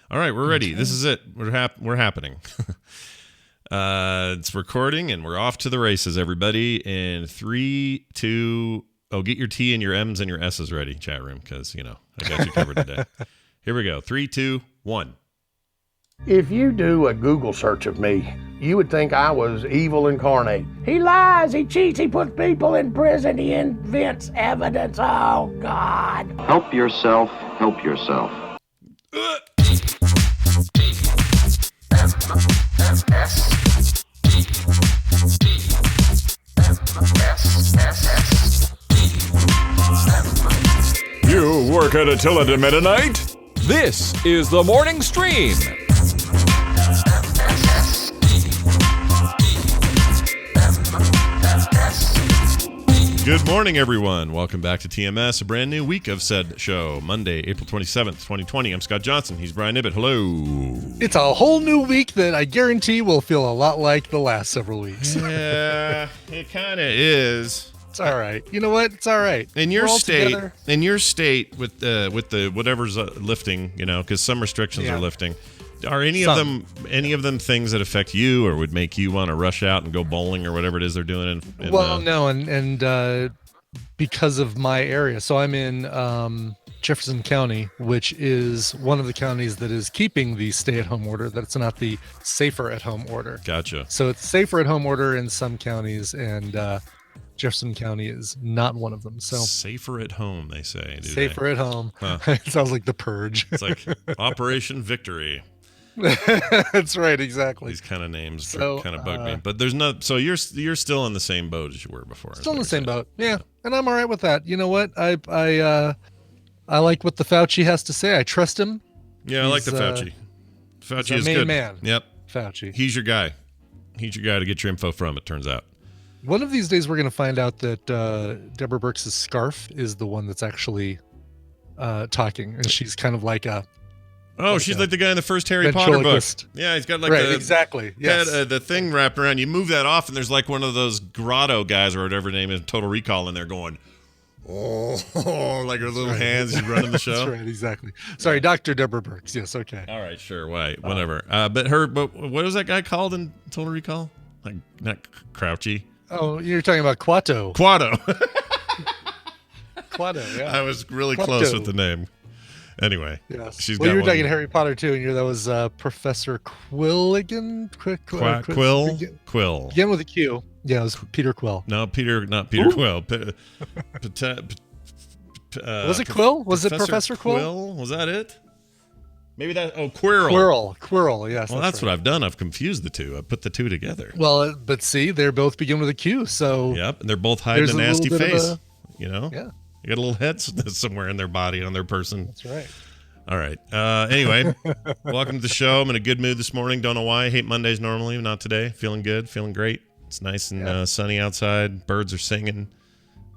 All right, we're ready. This is it. We're happening. It's recording, and we're off to the races, everybody. In 3, 2... Oh, get your T and your M's and your S's ready, chat room, because, I got you covered today. Here we go. 3, 2, 1. If you do a Google search of me, you would think I was evil incarnate. He lies, he cheats, he puts people in prison, he invents evidence. Oh, God. Help yourself, help yourself. You work at Attila de Mennonite? This is the morning stream. Good morning, everyone. Welcome back to TMS, a brand new week of said show. Monday, April 27th, 2020. I'm Scott Johnson. He's Brian Ibbett. Hello. It's a whole new week that I guarantee will feel a lot like the last several weeks. Yeah, it kind of is. It's all right. You know what? It's all right. In your state, with the whatever's lifting, because some restrictions are lifting. Are any of them things that affect you or would make you want to rush out and go bowling or whatever it is they're doing? No, and because of my area, so I'm in Jefferson County, which is one of the counties that is keeping the stay-at-home order. That's not the safer-at-home order. Gotcha. So it's safer-at-home order in some counties, and Jefferson County is not one of them. So safer at home, they say. Safer at home. Huh. It sounds like The Purge. It's like Operation Victory. That's right, exactly. These kind of names kind of bug me, but there's no. So you're still in the same boat as you were before. Still in the same boat, yeah. And I'm all right with that. You know what? I like what the Fauci has to say. I trust him. Yeah, I like the Fauci. Fauci is main good. Man. Yep. Fauci. He's your guy. He's your guy to get your info from. It turns out. One of these days, we're going to find out that Deborah Birx's scarf is the one that's actually talking, and she's kind of like a. Oh, she's like the guy in the first Harry Potter book. Yeah, he's got like exactly. Yes. The thing wrapped around. You move that off, and there's like one of those grotto guys or whatever name is, Total Recall, in there going, oh, like her little hands. She's running the show. That's right, exactly. Sorry, Dr. Deborah Birx. Yes, okay. All right, sure. Why? Whatever. But what was that guy called in Total Recall? Like not Crouchy. Oh, you're talking about Quato. Quato, yeah. I was really close with the name. Anyway, yes. You were talking Harry Potter too, and that was Professor Quilligan. Quill. Begin with a Q. Yeah, it was Peter Quill. No, not Peter Quill. Was it Quill? Was it Professor Quill? Was that it? Maybe that. Oh, Quirrell. Quirrell. Yes. Well, that's right. What I've done. I've confused the two. I put the two together. Well, but see, they both begin with a Q. So. Yep, and they're both hiding a nasty face. Yeah. Yeah. They got a little head somewhere in their body, on their person. That's right. All right. Anyway, welcome to the show. I'm in a good mood this morning. Don't know why. I hate Mondays normally. Not today. Feeling good. Feeling great. It's nice and sunny outside. Birds are singing.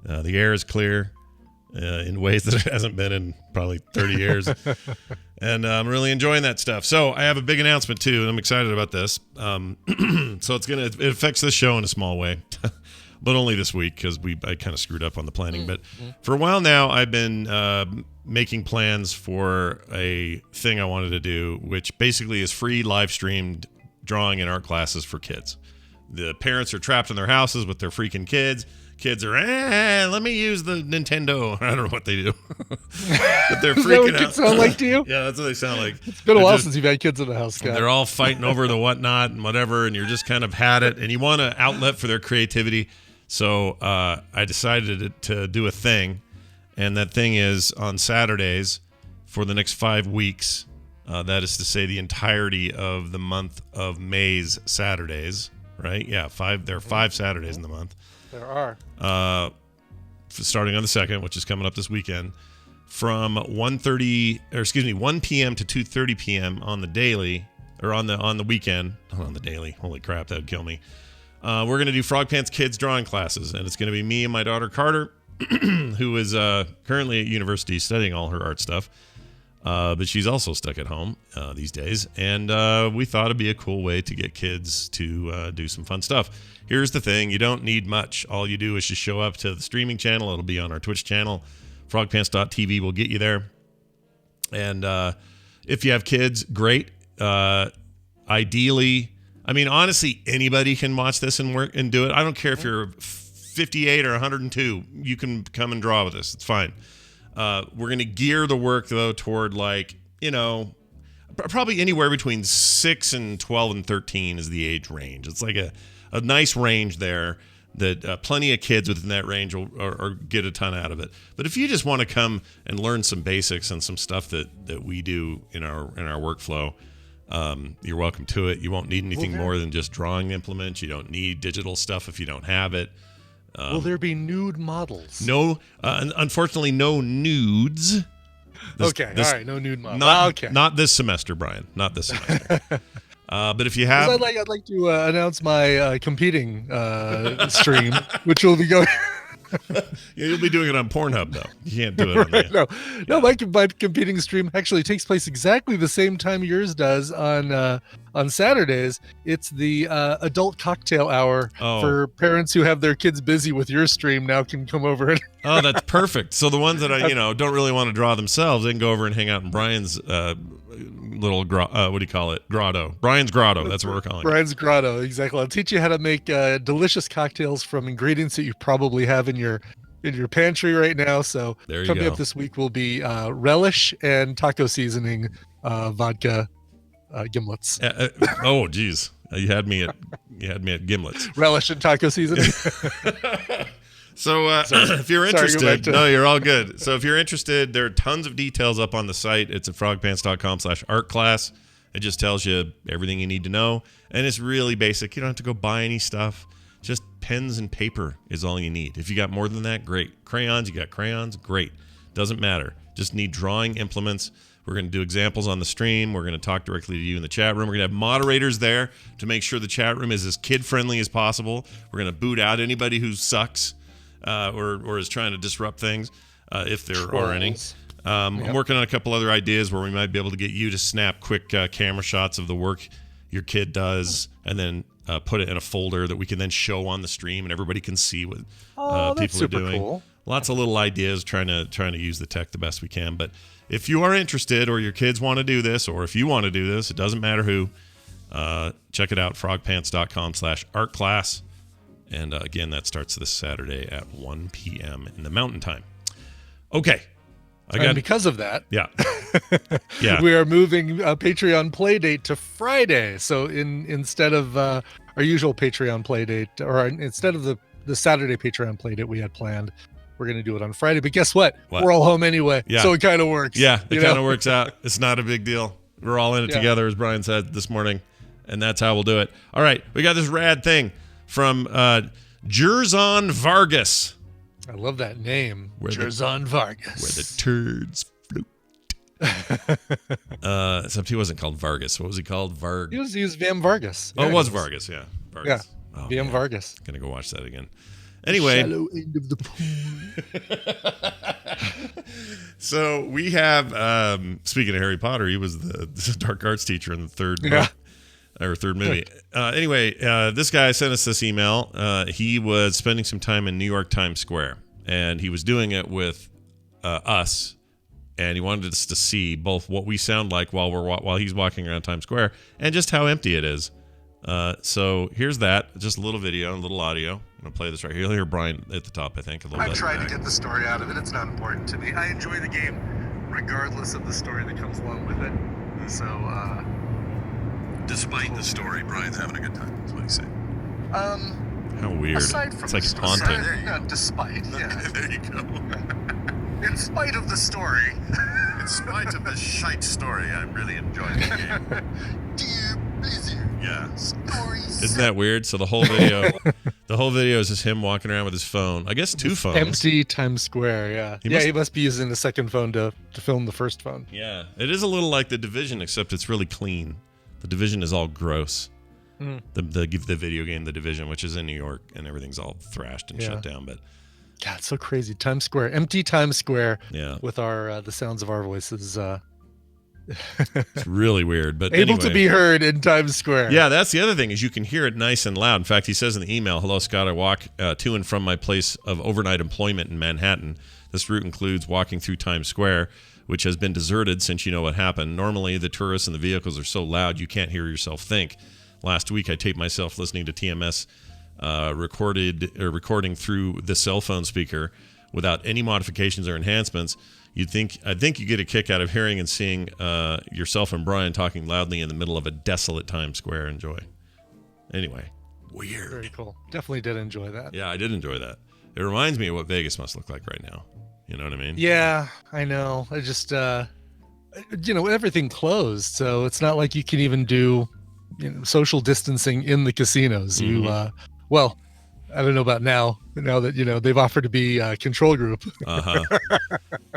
The air is clear in ways that it hasn't been in probably 30 years. And I'm really enjoying that stuff. So I have a big announcement, too, and I'm excited about this. So it affects this show in a small way. But only this week because I kind of screwed up on the planning. But for a while now, I've been making plans for a thing I wanted to do, which basically is free live streamed drawing and art classes for kids. The parents are trapped in their houses with their freaking kids. Kids are, let me use the Nintendo. I don't know what they do. But they're freaking out. Is that what kids sound like to you? Yeah, that's what they sound like. It's been a while since you've had kids in the house, Scott. They're all fighting over the whatnot and whatever, and you're just kind of had it, and you want an outlet for their creativity. So I decided to do a thing, and that thing is on Saturdays for the next 5 weeks. That is to say the entirety of the month of May's Saturdays, right? Yeah, there are 5 Saturdays in the month. There are. Starting on the 2nd, which is coming up this weekend, from 1 p.m. to 2:30 p.m. on the daily, or on the weekend. Not on the daily. Holy crap, that would kill me. We're going to do Frog Pants Kids drawing classes, and it's going to be me and my daughter Carter, who is currently at university studying all her art stuff, but she's also stuck at home these days, and we thought it'd be a cool way to get kids to do some fun stuff. Here's the thing. You don't need much. All you do is just show up to the streaming channel. It'll be on our Twitch channel. Frogpants.tv will get you there. And If you have kids, great. Ideally, I mean, honestly, anybody can watch this and work and do it. I don't care if you're 58 or 102. You can come and draw with us. It's fine. We're going to gear the work, though, toward probably anywhere between 6 and 12 and 13 is the age range. It's like a nice range there that plenty of kids within that range will get a ton out of it. But if you just want to come and learn some basics and some stuff that we do in our workflow, you're welcome to it. You won't need anything more than just drawing implements. You don't need digital stuff if you don't have it. Will there be nude models? No, unfortunately, no nudes. All right, no nude models. Not this semester, Brian. Not this semester. But if you have, I'd like to announce my competing stream, which will be going. You'll be doing it on Pornhub, though. You can't do it on the No, my competing stream actually takes place exactly the same time yours does on Saturdays. It's the adult cocktail hour for parents who have their kids busy with your stream. Now can come over and. Oh, that's perfect. So the ones that don't really want to draw themselves, they can go over and hang out in Brian's little what do you call it? Grotto. Brian's Grotto. That's what we're calling it. Brian's Grotto. Exactly. I'll teach you how to make delicious cocktails from ingredients that you probably have in your pantry right now. So coming up this week will be relish and taco seasoning vodka gimlets. Oh, geez. You had me at gimlets. Relish and taco seasoning. So if you're interested, no, you're all good. So if you're interested, there are tons of details up on the site. It's at frogpants.com/art class. It just tells you everything you need to know. And it's really basic. You don't have to go buy any stuff. Just pens and paper is all you need. If you got more than that, great. Crayons, you got crayons, great. Doesn't matter. Just need drawing implements. We're going to do examples on the stream. We're going to talk directly to you in the chat room. We're going to have moderators there to make sure the chat room is as kid-friendly as possible. We're going to boot out anybody who sucks. Or is trying to disrupt things, if there are any. I'm working on a couple other ideas where we might be able to get you to snap quick camera shots of the work your kid does, and then put it in a folder that we can then show on the stream, and everybody can see what people are doing. Cool. Lots of little ideas, trying to use the tech the best we can. But if you are interested, or your kids want to do this, or if you want to do this, it doesn't matter who. Check it out, frogpants.com/art class. And again, that starts this Saturday at 1 p.m. in the Mountain Time. Okay. And because of that, yeah, we are moving Patreon Playdate to Friday. So instead of our usual Patreon Playdate, or instead of the Saturday Patreon Playdate we had planned, we're going to do it on Friday. But guess what? We're all home anyway. Yeah. So it kind of works. Yeah, it kind of works out. It's not a big deal. We're all in it together, as Brian said this morning. And that's how we'll do it. All right. We got this rad thing from Jerzon Vargas. I love that name. Jerzon Vargas. Where the turds float. Except he wasn't called Vargas. What was he called? He was Vam Vargas. Oh, it was Vargas, yeah. Vargas. Yeah. Vam Vargas. Gonna go watch that again. Anyway. Shallow end of the pool. So we have, speaking of Harry Potter, he was the dark arts teacher in the third movie. Anyway, this guy sent us this email. He was spending some time in New York Times Square, and he was doing it with us, and he wanted us to see both what we sound like while he's walking around Times Square, and just how empty it is. So here's that, just a little video and a little audio. I'm going to play this right here. You'll hear Brian at the top, I think, a little bit. I tried to get the story out of it. It's not important to me. I enjoy the game regardless of the story that comes along with it. So, despite the story, Brian's having a good time. That's what he's saying. How weird. Aside from it's like story, haunting. Despite, yeah. There you go. In spite of the story. In spite of the shite story, I'm really enjoying the game. Dear Blizzard. Yeah. Stories. Isn't that weird? So the whole video is just him walking around with his phone. I guess two phones. Empty Times Square, yeah. He must be using the second phone to film the first phone. Yeah. It is a little like The Division, except it's really clean. The Division is all gross. The video game The Division, which is in New York, and everything's all thrashed and shut down. But God, it's so crazy. Times Square, empty Times Square. Yeah. With our the sounds of our voices. It's really weird, but able to be heard in Times Square. Yeah, that's the other thing, is you can hear it nice and loud. In fact, he says in the email, "Hello, Scott. I walk to and from my place of overnight employment in Manhattan. This route includes walking through Times Square, which has been deserted since you know what happened. Normally, the tourists and the vehicles are so loud you can't hear yourself think. Last week, I taped myself listening to TMS recording through the cell phone speaker without any modifications or enhancements. I think you get a kick out of hearing and seeing yourself and Brian talking loudly in the middle of a desolate Times Square. Enjoy. Anyway, weird. Very cool. Definitely did enjoy that. Yeah, I did enjoy that. It reminds me of what Vegas must look like right now. You know what I mean? Yeah, I know. I just, everything closed, so it's not like you can even do, social distancing in the casinos. Mm-hmm. Well, I don't know about now that, they've offered to be a control group. Uh-huh.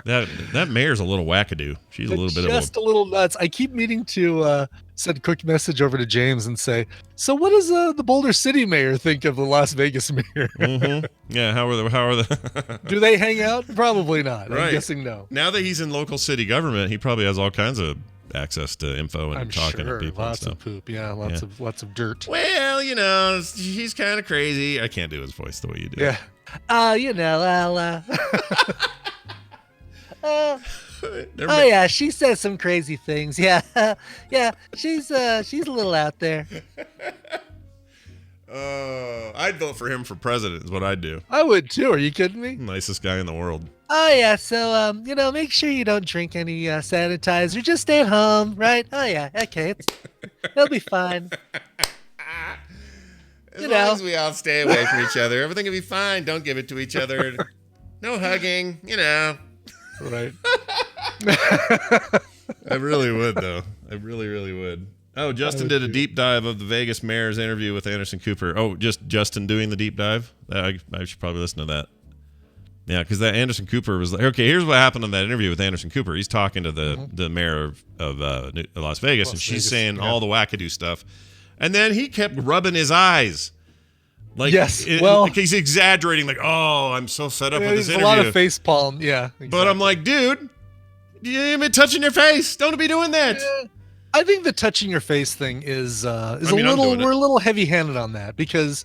That mayor's a little wackadoo. She's a little nuts. I keep meaning to send a quick message over to James and say, so what does the Boulder City mayor think of the Las Vegas mayor? Mm-hmm. Yeah, how are the Do they hang out? Probably not. Right. I'm guessing no. Now that he's in local city government, he probably has all kinds of access to info and I'm talking sure. to people. Lots and of poop. Yeah, lots of dirt. Well, he's kind of crazy. I can't do his voice the way you do. Yeah. Yeah, she says some crazy things. Yeah, yeah, she's a little out there. I'd vote for him for president is what I'd do. I would too. Are you kidding me? Nicest guy in the world. Oh yeah, so make sure you don't drink any sanitizer. Just stay at home, right? Oh yeah, okay, it'll be fine. As long as we all stay away from each other, everything will be fine. Don't give it to each other. No hugging, Right. I really would, though. I really, really would. Oh, Justin did a deep dive of the Vegas mayor's interview with Anderson Cooper. Oh, just Justin doing the deep dive? I should probably listen to that. Yeah, because that Anderson Cooper was like, okay, here's what happened in that interview with Anderson Cooper. He's talking to the mayor of Las Vegas, and she's saying all the wackadoo stuff. And then he kept rubbing his eyes. Like, yes, like he's exaggerating, like, oh, I'm so fed up with this interview. A lot of face palm, yeah. Exactly. But I'm like, dude, you ain't been touching your face. Don't be doing that. Yeah. I think the touching your face thing is we're a little heavy-handed on that, because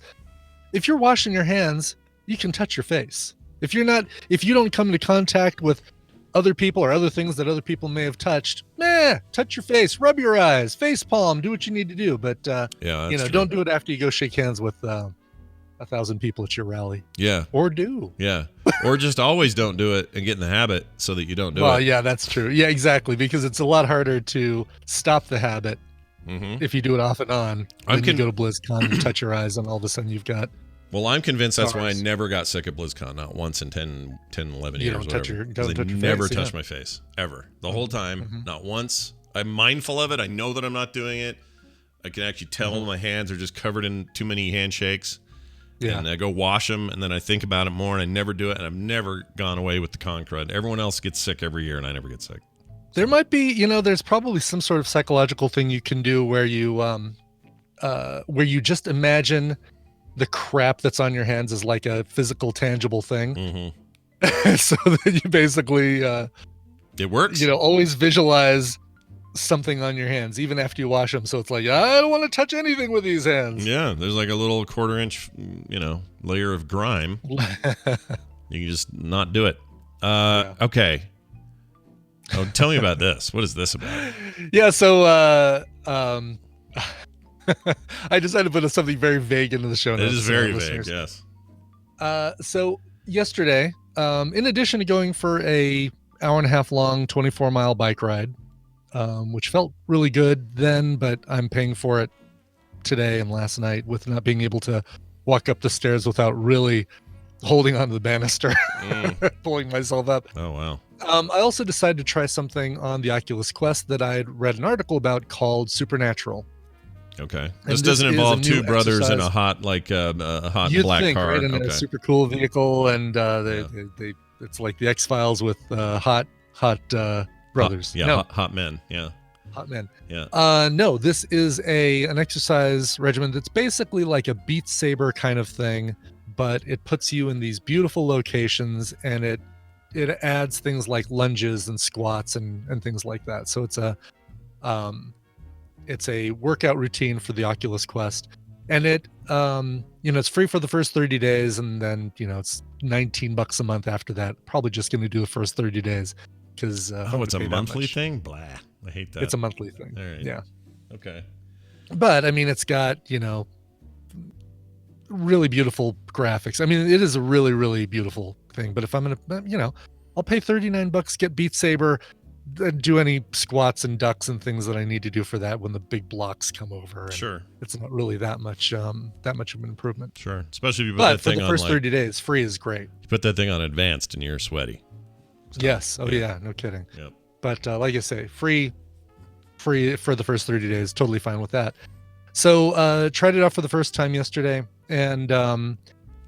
if you're washing your hands, you can touch your face. If you don't come into contact with other people or other things that other people may have touched, touch your face, rub your eyes, face palm, do what you need to do. But don't do it after you go shake hands with 1,000 people at your rally. Yeah. Or do. Yeah. Or just always don't do it and get in the habit so that you don't do it. Well, yeah, that's true. Yeah, exactly. Because it's a lot harder to stop the habit if you do it off and on. You go to BlizzCon and touch your eyes, and all of a sudden you've got. Well, I'm convinced that's why I never got sick at BlizzCon, not once in 10 11 years. I never touched my face, ever. The whole time, not once. I'm mindful of it. I know that I'm not doing it. I can actually tell my hands are just covered in too many handshakes. Yeah. And I go wash them, and then I think about it more, and I never do it, and I've never gone away with the con crud. Everyone else gets sick every year, and I never get sick. There might be, there's probably some sort of psychological thing you can do where you just imagine the crap that's on your hands is like a physical, tangible thing. So that you basically it works. Always visualize something on your hands even after you wash them, so it's like, I don't want to touch anything with these hands. Yeah, there's like a little 1/4 inch layer of grime. You can just not do it. Okay. Oh, tell me about this. What is this about? Yeah, so I decided to put something very vague into the show notes. It is very vague, yes. So yesterday, in addition to going for a 1.5 hour long 24-mile bike ride, which felt really good then, but I'm paying for it today and last night with not being able to walk up the stairs without really holding onto the banister, pulling myself up. Oh, wow. I also decided to try something on the Oculus Quest that I had read an article about called Supernatural. Okay. This doesn't involve two brothers in a hot, a hot black car. Right? In a super cool vehicle, and they it's like the X-Files with hot brothers. Hot men. Yeah. Hot men. Yeah. No, this is an exercise regimen that's basically like a Beat Saber kind of thing, but it puts you in these beautiful locations, and it adds things like lunges and squats and things like that. So it's a workout routine for the Oculus Quest, And it, it's free for the first 30 days, and then it's $19 a month after that. Probably just going to do the first 30 days because it's a monthly thing. Blah, I hate that. It's a monthly thing. All right. Yeah. Okay. But I mean, it's got really beautiful graphics. I mean, it is a really, really beautiful thing. But if I'm gonna, I'll pay $39, get Beat Saber, do any squats and ducks and things that I need to do for that when the big blocks come over. And Sure. It's not really that much of an improvement. Sure. Especially if you put that thing on. But for the first 30 days, free is great. You put that thing on advanced and you're sweaty. So, yes. Oh yeah. No kidding. Yep. But like I say, free for the first 30 days. Totally fine with that. So tried it out for the first time yesterday, and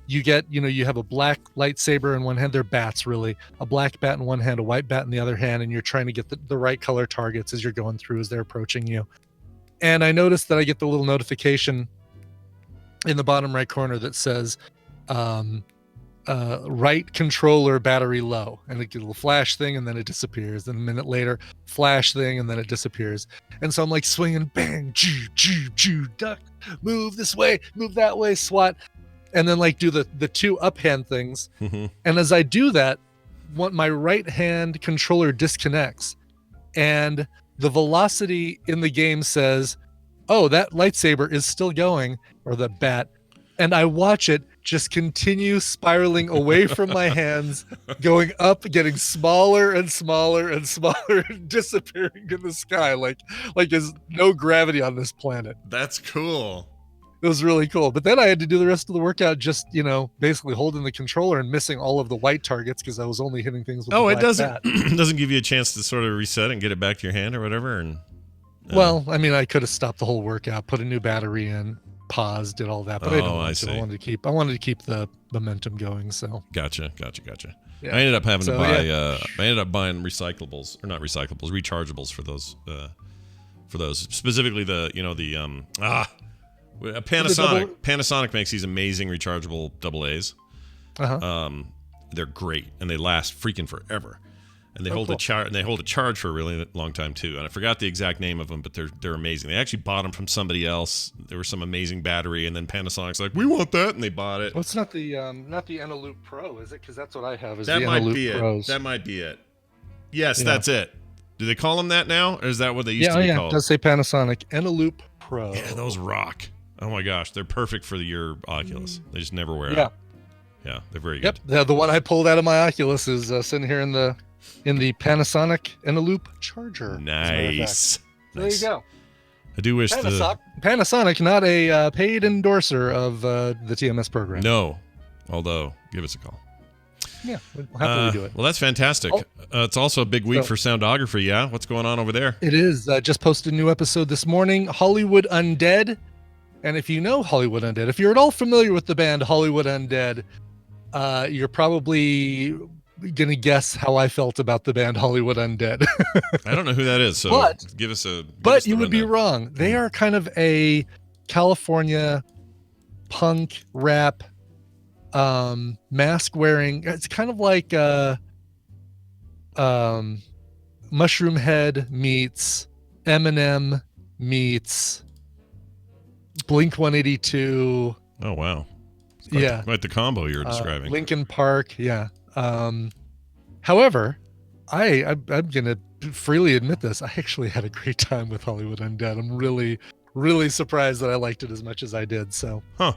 you get, you have a black lightsaber in one hand. They're bats, really. A black bat in one hand, a white bat in the other hand, and you're trying to get the right color targets as you're going through, as they're approaching you. And I noticed that I get the little notification in the bottom right corner that says right controller battery low, and it gets a little flash thing, and then it disappears. Then a minute later, flash thing, and then it disappears. And so I'm like swinging, bang, choo, duck, move this way, move that way, swat, and then like do the two up hand things. Mm-hmm. And as I do that, my right hand controller disconnects, and the velocity in the game says, oh, that lightsaber is still going, or the bat, and I watch it just continue spiraling away from my hands, going up, getting smaller and smaller and smaller, and disappearing in the sky like there's no gravity on this planet. That's cool. It was really cool. But then I had to do the rest of the workout just, basically holding the controller and missing all of the white targets because I was only hitting things with the black bat. It doesn't give you a chance to sort of reset and get it back to your hand or whatever. And well, I mean, I could have stopped the whole workout, put a new battery in, paused, did all that, but I didn't want to. I wanted to keep the momentum going. So gotcha. Yeah. I ended up having to buy. I ended up buying recyclables, or not recyclables, rechargeables for those. Specifically Panasonic. Panasonic makes these amazing rechargeable AA's. They're great and they last freaking forever. And they hold a charge for a really long time too. And I forgot the exact name of them, but they're amazing. They actually bought them from somebody else. There was some amazing battery, and then Panasonic's like, "We want that," and they bought it. Well, it's not the Eneloop Pro, is it? Because that's what I have. Is that the might Eneloop be Pros. it? That might be it. Yes, that's it. Do they call them that now, or is that what they used to be called? It does say Panasonic Eneloop Pro. Yeah, those rock. Oh my gosh, they're perfect for your Oculus. They just never wear out. Yeah, they're very good. Yep, the one I pulled out of my Oculus is sitting here in the Panasonic Eneloop charger. Nice. There you go. I do wish Panasonic, not a paid endorser of the TMS program. No, although give us a call. Yeah, we'll happily do it. Well, that's fantastic. It's also a big week for soundography. Yeah, what's going on over there? It is. Just posted a new episode this morning. Hollywood Undead. And if you know Hollywood Undead, if you're at all familiar with the band Hollywood Undead, you're probably going to guess how I felt about the band Hollywood Undead. I don't know who that is, so give us a... But you would be wrong. They are kind of a California punk rap, mask wearing. It's kind of like Mushroom Head meets Eminem meets Blink 182. Oh wow! Quite the combo you're describing. Linkin Park, yeah. However, I'm gonna freely admit this. I actually had a great time with Hollywood Undead. I'm really, really surprised that I liked it as much as I did. So, I've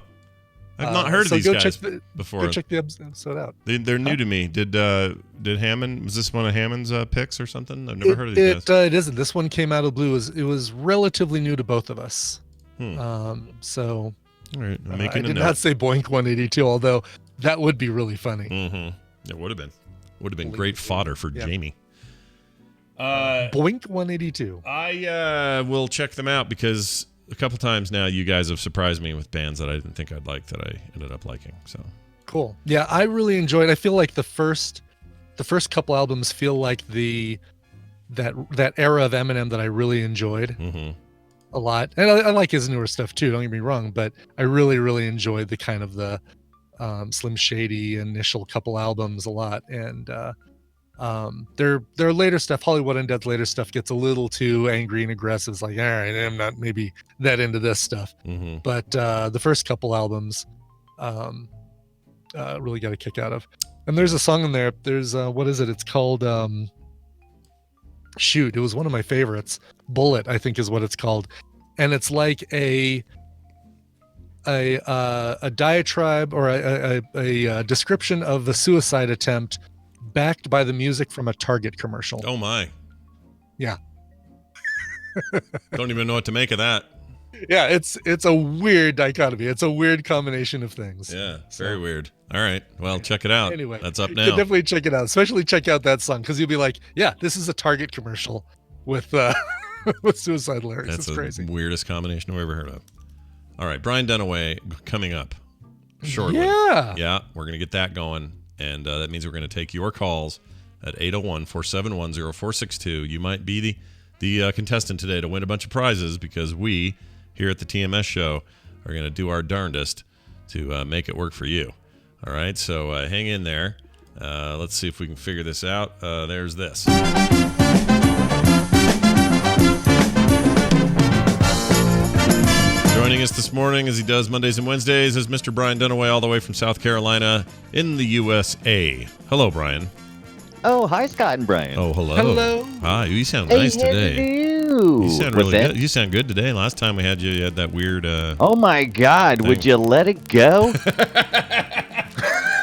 not heard of these guys before. Go check the episode out. They're new to me. Did Hammond? Was this one of Hammond's picks or something? I've never heard of these guys. It isn't. This one came out of the blue. It was relatively new to both of us. So all right, I did not say Boink 182, although that would be really funny. Mm-hmm. It would have been great fodder for Jamie. Boink 182. I will check them out because a couple times now you guys have surprised me with bands that I didn't think I'd like that I ended up liking. So cool. Yeah, I really enjoyed. I feel like the first couple albums feel like that era of Eminem that I really enjoyed. Mm-hmm. A lot, and I like his newer stuff too, don't get me wrong, but I really, really enjoyed the kind of the Slim Shady initial couple albums a lot, and Their later stuff, Hollywood Undead later stuff, gets a little too angry and aggressive. It's like, all right, I'm not maybe that into this stuff. Mm-hmm. But the first couple albums really got a kick out of. And there's a song in there. There's what is it? It's called shoot. It was one of my favorites. Bullet, I think, is what it's called. And it's like a diatribe or a description of the suicide attempt backed by the music from a Target commercial. Oh my. Yeah. Don't even know what to make of that. Yeah, it's a weird dichotomy. It's a weird combination of things. Yeah, very weird. All right. Well, check it out. Anyway, that's up you now. can definitely check it out. Especially check out that song because you'll be like, yeah, this is a Target commercial with with suicide lyrics. That's it's crazy. The weirdest combination I've ever heard of. All right, Brian Dunaway coming up shortly. Yeah, we're going to get that going. And that means we're going to take your calls at 801-471-0462. You might be the contestant today to win a bunch of prizes because we here at the TMS show are going to do our darndest to make it work for you. All right, so hang in there. Let's see if we can figure this out. There's this. Joining us this morning, as he does Mondays and Wednesdays, is Mr. Brian Dunaway, all the way from South Carolina in the USA. Hello, Brian. Oh, hi, Scott and Brian. Oh, hello. Hello. Hi, you sound nice today. You sound really that? good. You sound good today. Last time we had you had that weird. Oh my God! thing. Would you let it go?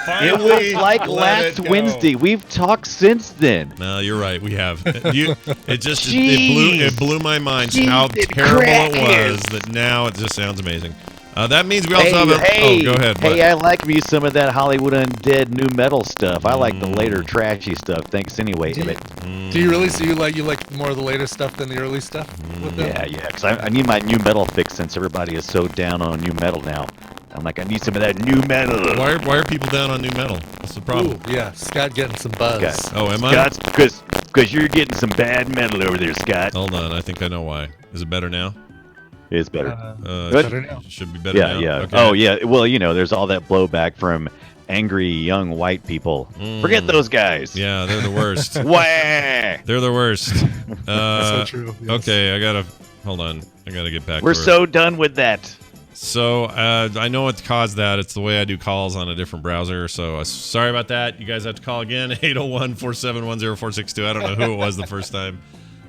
It was like last Wednesday. We've talked since then. No, you're right. We have. It blew my mind how terrible it was that now it just sounds amazing. That means we also have a. Oh, go ahead. Hey, I like me some of that Hollywood Undead new metal stuff. I like the later trashy stuff. Thanks anyway. Do you really? So you like more of the later stuff than the early stuff? With them? Yeah. Because I need my new metal fix since everybody is so down on new metal now. I'm like, I need some of that new metal. Why are people down on new metal? What's the problem? Ooh, yeah, Scott getting some buzz. Scott. Oh, am I? Scott's because you're getting some bad metal over there, Scott. Hold on, I think I know why. Is it better now? It's better. Better now. Should be better now. Yeah. Okay. Oh, yeah. Well, there's all that blowback from angry young white people. Forget those guys. Yeah, they're the worst. Wah! They're the worst. So true. Yes. Okay, hold on. I gotta get back. We're to it. so done with that. So I know what caused that. It's the way I do calls on a different browser. So sorry about that. You guys have to call again. 801-471-0462. I don't know who it was the first time,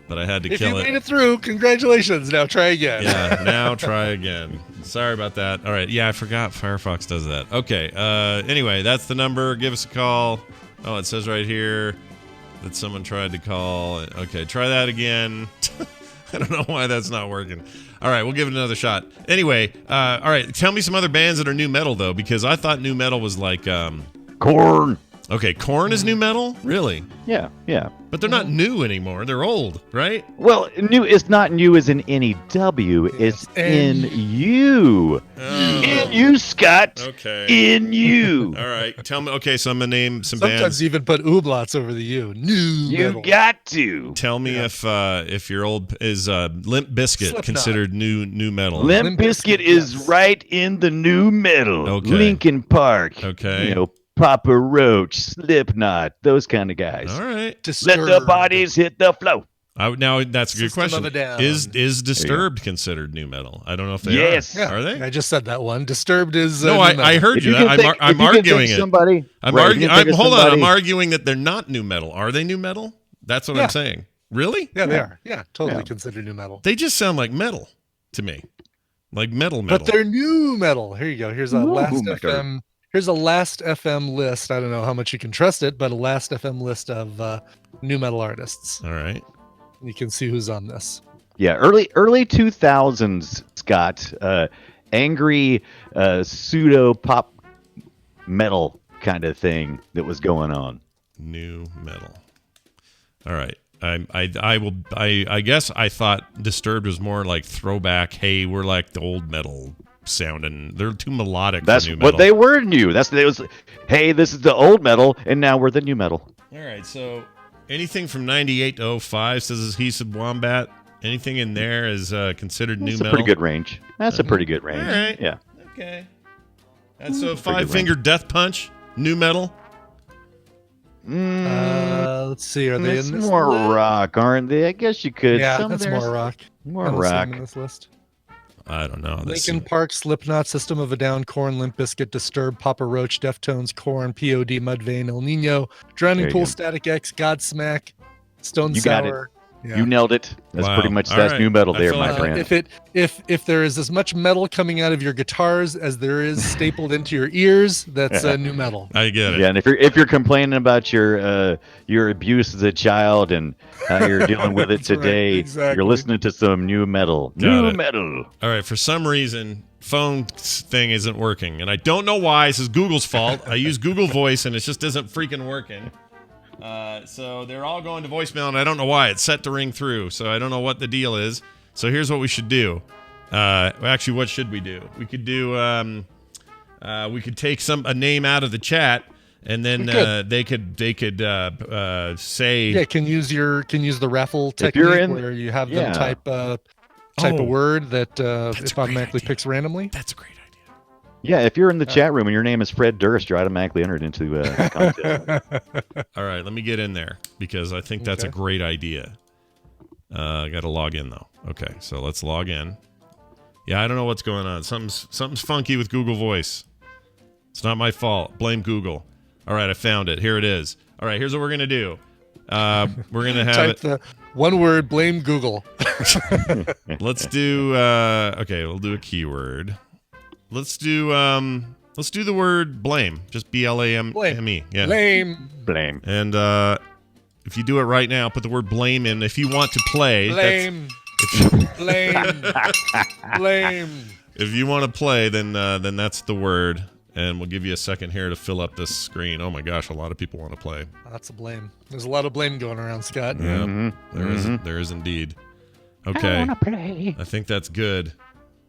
but I had to kill it. If you made it through, congratulations. Now try again. Yeah, now try again. Sorry about that. All right. Yeah, I forgot Firefox does that. Okay. Anyway, that's the number. Give us a call. Oh, it says right here that someone tried to call. Okay, try that again. I don't know why that's not working. All right, we'll give it another shot. Anyway, all right, tell me some other bands that are new metal, though, because I thought new metal was like... Korn. Okay, Korn is new metal? Really? Yeah. But they're not new anymore. They're old, right? Well, new is not new as in N-E-W. It's N-U. In you, Scott. Okay. In you. All right, tell me. Okay, so I'm going to name some Sometimes bands. you even put ooblots over the U. New metal. You got to. Tell me if your old... Is Limp Bizkit Slipknot. considered new metal? Limp Bizkit is right in the new metal. Okay. Linkin Park. Okay. Papa Roach, Slipknot, those kind of guys. All right. Let the bodies hit the flow. Now that's a good System question. of a Down. Is Disturbed considered new metal? I don't know if they Yes. are. Yeah, Are they? I just said that one. Disturbed is No, new metal. I heard If you. can think- I'm if you can arguing think it. somebody, I'm right, if you arguing. can think of Hold on. I'm somebody- arguing that they're not new metal. Are they new metal? That's what Yeah. I'm saying. Really? Yeah, they are. Yeah, totally Yeah. considered new metal. They just sound like metal to me, like metal. But they're new metal. Here you go. Here's a Ooh, last my FM. Here's a last FM list. I don't know how much you can trust it, but a last FM list of new metal artists. All right. You can see who's on this. Yeah, early 2000s, Scott. Angry pseudo pop metal kind of thing that was going on. New metal. All right. I guess I thought Disturbed was more like throwback. Hey, we're like the old metal sounding. They're too melodic. That's for new metal. what they were new. Hey, this is the old metal, and now we're the new metal. All right. So anything from 98 to 05 says Adhesive Wombat. Anything in there is considered new That's a metal. pretty good range. That's a pretty good range. All right. Yeah. Okay. That's a pretty good Five Finger Death Punch. New metal. Let's see. Are they It's in this more list? rock, aren't they? I guess you could. Yeah, Some that's there's more rock. More I don't see them rock. in this list. I don't know. This Linkin Park, Slipknot, System of a Down, Korn, Limp Bizkit, Disturbed, Papa Roach, Deftones, Korn, POD, Mudvayne, El Nino, Drowning There you Pool, go. Static X, Godsmack, Stone You got it. Sour. Yeah. You nailed it. That's Wow. pretty much All that's right. new metal I there, feel my like friend. If there is as much metal coming out of your guitars as there is stapled into your ears, that's new metal. I get it. Yeah, and if you're complaining about your abuse as a child and how you're dealing with it That's right, today, exactly. you're listening to some new metal. Got New it. metal. All right. For some reason, phone thing isn't working, and I don't know why. This is Google's fault. I use Google Voice, and it just isn't freaking working. So they're all going to voicemail, and I don't know why. It's set to ring through, so I don't know what the deal is. So here's what we should do. Actually, what should we do? We could do. We could take a name out of the chat, and then they could say. Yeah, can use the raffle If technique you're in- where you have yeah. them type a word that it automatically picks randomly. That's a great idea. Yeah, if you're in the chat room and your name is Fred Durst, you're automatically entered into the contest. All right, let me get in there because I think that's a great idea. I got to log in though. Okay, so let's log in. Yeah, I don't know what's going on. Something's funky with Google Voice. It's not my fault. Blame Google. All right, I found it. Here it is. All right, here's what we're gonna do. We're gonna have Type the one word. Blame Google. Let's do. Okay, we'll do a keyword. Let's do the word blame. Just BLAME. Yeah. Blame. Blame. And if you do it right now, put the word blame in. If you want to play, Blame. Blame. Blame. if you want to play, then that's the word. And we'll give you a second here to fill up this screen. Oh my gosh, a lot of people want to play. Lots of blame. There's a lot of blame going around, Scott. Yeah, there is indeed. Okay, I think that's good.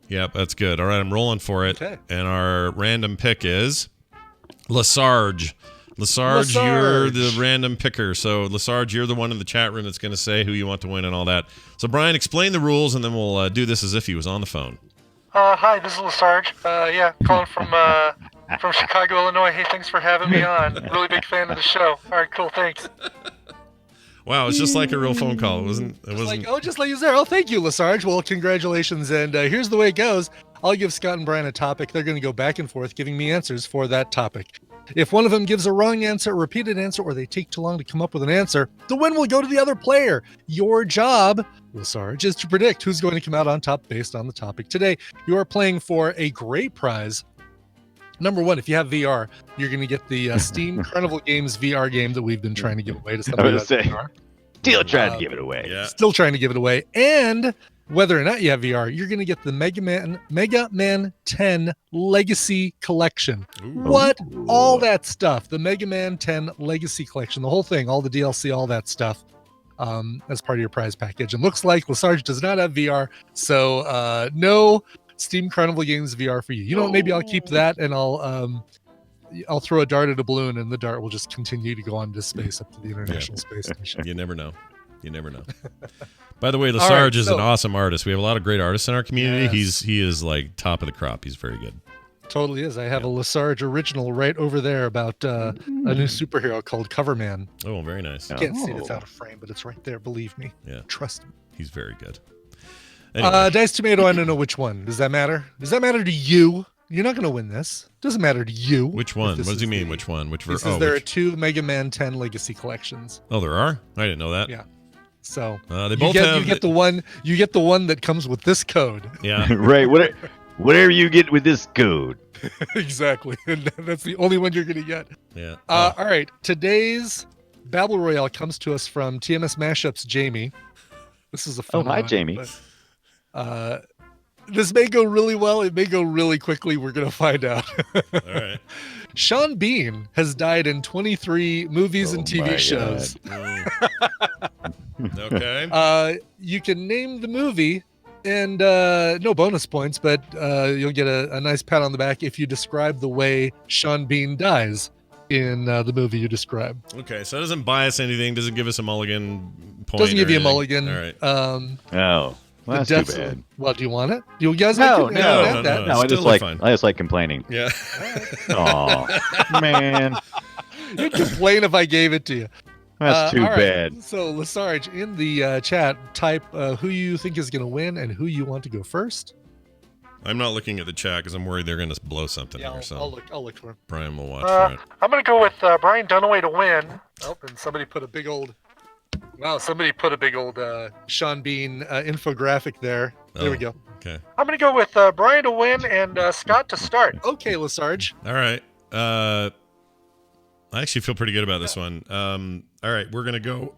Yep, that's good. All right, I'm rolling for it. Okay. And our random pick is Lesarge. Lesarge, you're the random picker. So, Lesarge, you're the one in the chat room that's going to say who you want to win and all that. So, Brian, explain the rules, and then we'll do this as if he was on the phone. Hi, this is Lesarge. Calling from Chicago, Illinois. Hey, thanks for having me on. Really big fan of the show. All right, cool, thanks. Wow, it's just like a real phone call. It wasn't. Just like you there. Oh, thank you, Lesarge. Well, congratulations. And here's the way it goes. I'll give Scott and Brian a topic. They're going to go back and forth giving me answers for that topic. If one of them gives a wrong answer, a repeated answer, or they take too long to come up with an answer, the win will go to the other player. Your job, Lesarge, is to predict who's going to come out on top based on the topic today. You are playing for a great prize. Number one, if you have VR, you're going to get the Steam Carnival Games VR game that we've been trying to give away to somebody. I was who has saying. VR. Still trying to give it away. Yeah. Still trying to give it away. And whether or not you have VR, you're going to get the Mega Man 10 Legacy Collection. Ooh. What? All that stuff. The Mega Man 10 Legacy Collection, the whole thing, all the DLC, all that stuff as part of your prize package. And looks like Lesarge does not have VR, so no Steam Carnival Games VR for you. You know what? Maybe I'll keep that and I'll throw a dart at a balloon and the dart will just continue to go on to space up to the International Space Station. You never know. You never know. By the way, All Lesarge right, is so- an awesome artist. We have a lot of great artists in our community. Yes. He is like top of the crop. He's very good. Totally is. I have a Lesarge original right over there about a new superhero called Coverman. Oh, very nice. Can't see it, it's out of frame, but it's right there. Believe me. Yeah. Trust me. He's very good. Anyway, Dice Tomato, I don't know which one. Does that matter? Does that matter to you? You're not going to win this. Doesn't matter to you. which one? What does he mean? Which one? Which He version? says there are two Mega Man 10 Legacy collections. Oh, there are? I didn't know that. Yeah. So They both have. you get the one that comes with this code. Yeah. Right. Whatever you get with this code. Exactly. And that's the only one you're going to get. Yeah. All right. Today's Battle Royale comes to us from TMS Mashups Jamie. This is a fun hi, one, Jamie. but, this may go really well. It may go really quickly. We're going to find out. All right. Sean Bean has died in 23 movies and Oh my TV shows. Okay. You can name the movie and no bonus points, but you'll get a nice pat on the back if you describe the way Sean Bean dies in the movie you describe. Okay. So it doesn't bias anything. Doesn't give us a mulligan point. Doesn't give or you a anything. mulligan. All right. Oh. Well, that's too bad. Well, do you want it? Do you guys No, like it? no, Add that? no. No, I It's just totally like fine. I just like complaining. Yeah. Oh man. You'd complain if I gave it to you. That's too all right. bad. So, Lesarge, in the chat, type who you think is going to win and who you want to go first. I'm not looking at the chat because I'm worried they're going to blow something Yeah, here. So I'll look for him. Brian will watch for it. I'm going to go with Brian Dunaway to win. Oh, and somebody put a big old Sean Bean infographic there. There we go. Okay. I'm going to go with Brian to win and Scott to start. Okay, Lesarge. All right. I actually feel pretty good about this one. All right, we're going to go.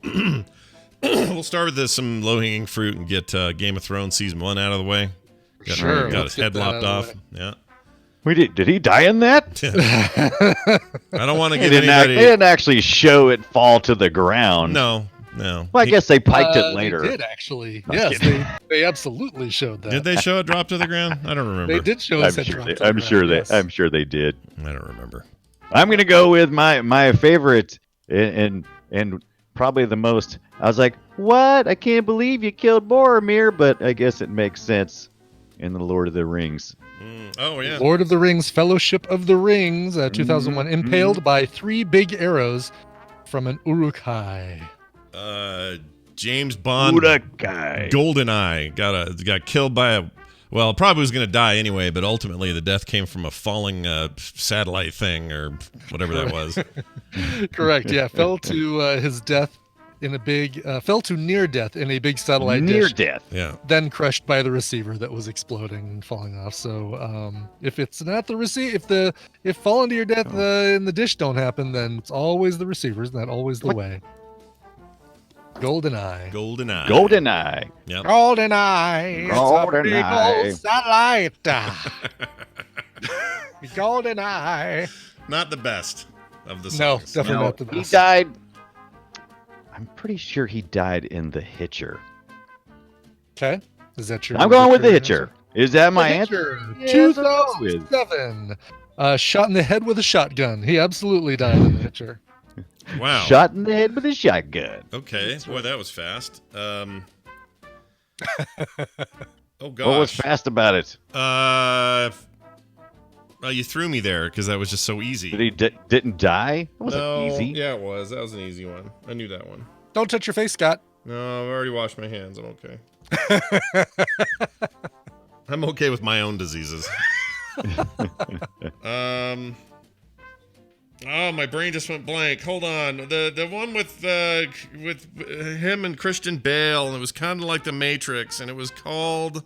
We'll start with some low-hanging fruit and get Game of Thrones Season 1 out of the way. Sure. Got his head lopped off. Yeah. Did he die in that? I don't want to They get anybody. They didn't actually show it fall to the ground. No. Well, I guess they piked it later. They did actually. Yes, they absolutely showed that. Did they show it drop to the ground? I don't remember. They did show us that drop to the I'm ground, sure yes. I'm sure they did. I don't remember. I'm gonna go with my favorite and probably the most. I was like, what? I can't believe you killed Boromir, but I guess it makes sense in the Lord of the Rings. Oh yeah. Lord of the Rings, Fellowship of the Rings, 2001, impaled by 3 big arrows from an Uruk-hai. James Bond. Uruk-hai. Goldeneye got killed by probably was going to die anyway, but ultimately the death came from a falling satellite thing or whatever that was. Correct. Yeah, fell to his death in a big, fell to near death in a big satellite Near dish. death. Yeah. Then crushed by the receiver that was exploding and falling off. So if it's not the receiver, if falling to your death in the dish don't happen, then it's always the receivers. And that's always the way. Goldeneye. Goldeneye. Yep. Goldeneye. Goldeneye. It's a big old satellite. Goldeneye. Not the best of the No, songs. definitely No, not the he best. died. I'm pretty sure he died in The Hitcher. Okay. Is that your I'm going with The your Hitcher. answer? Is that my The answer? Hitcher, Yes, I'll go with. 2007. Shot in the head with a shotgun. He absolutely died in The Hitcher. Wow. Shot in the head with a shotgun. Okay. Boy, that was fast. Oh gosh. What was fast about it? You threw me there because that was just so easy. That he didn't die? It wasn't No. easy. Yeah, it was. That was an easy one. I knew that one. Don't touch your face, Scott. No, I've already washed my hands. I'm okay. I'm okay with my own diseases. Oh, my brain just went blank. Hold on. The one with him and Christian Bale, and it was kind of like The Matrix, and it was called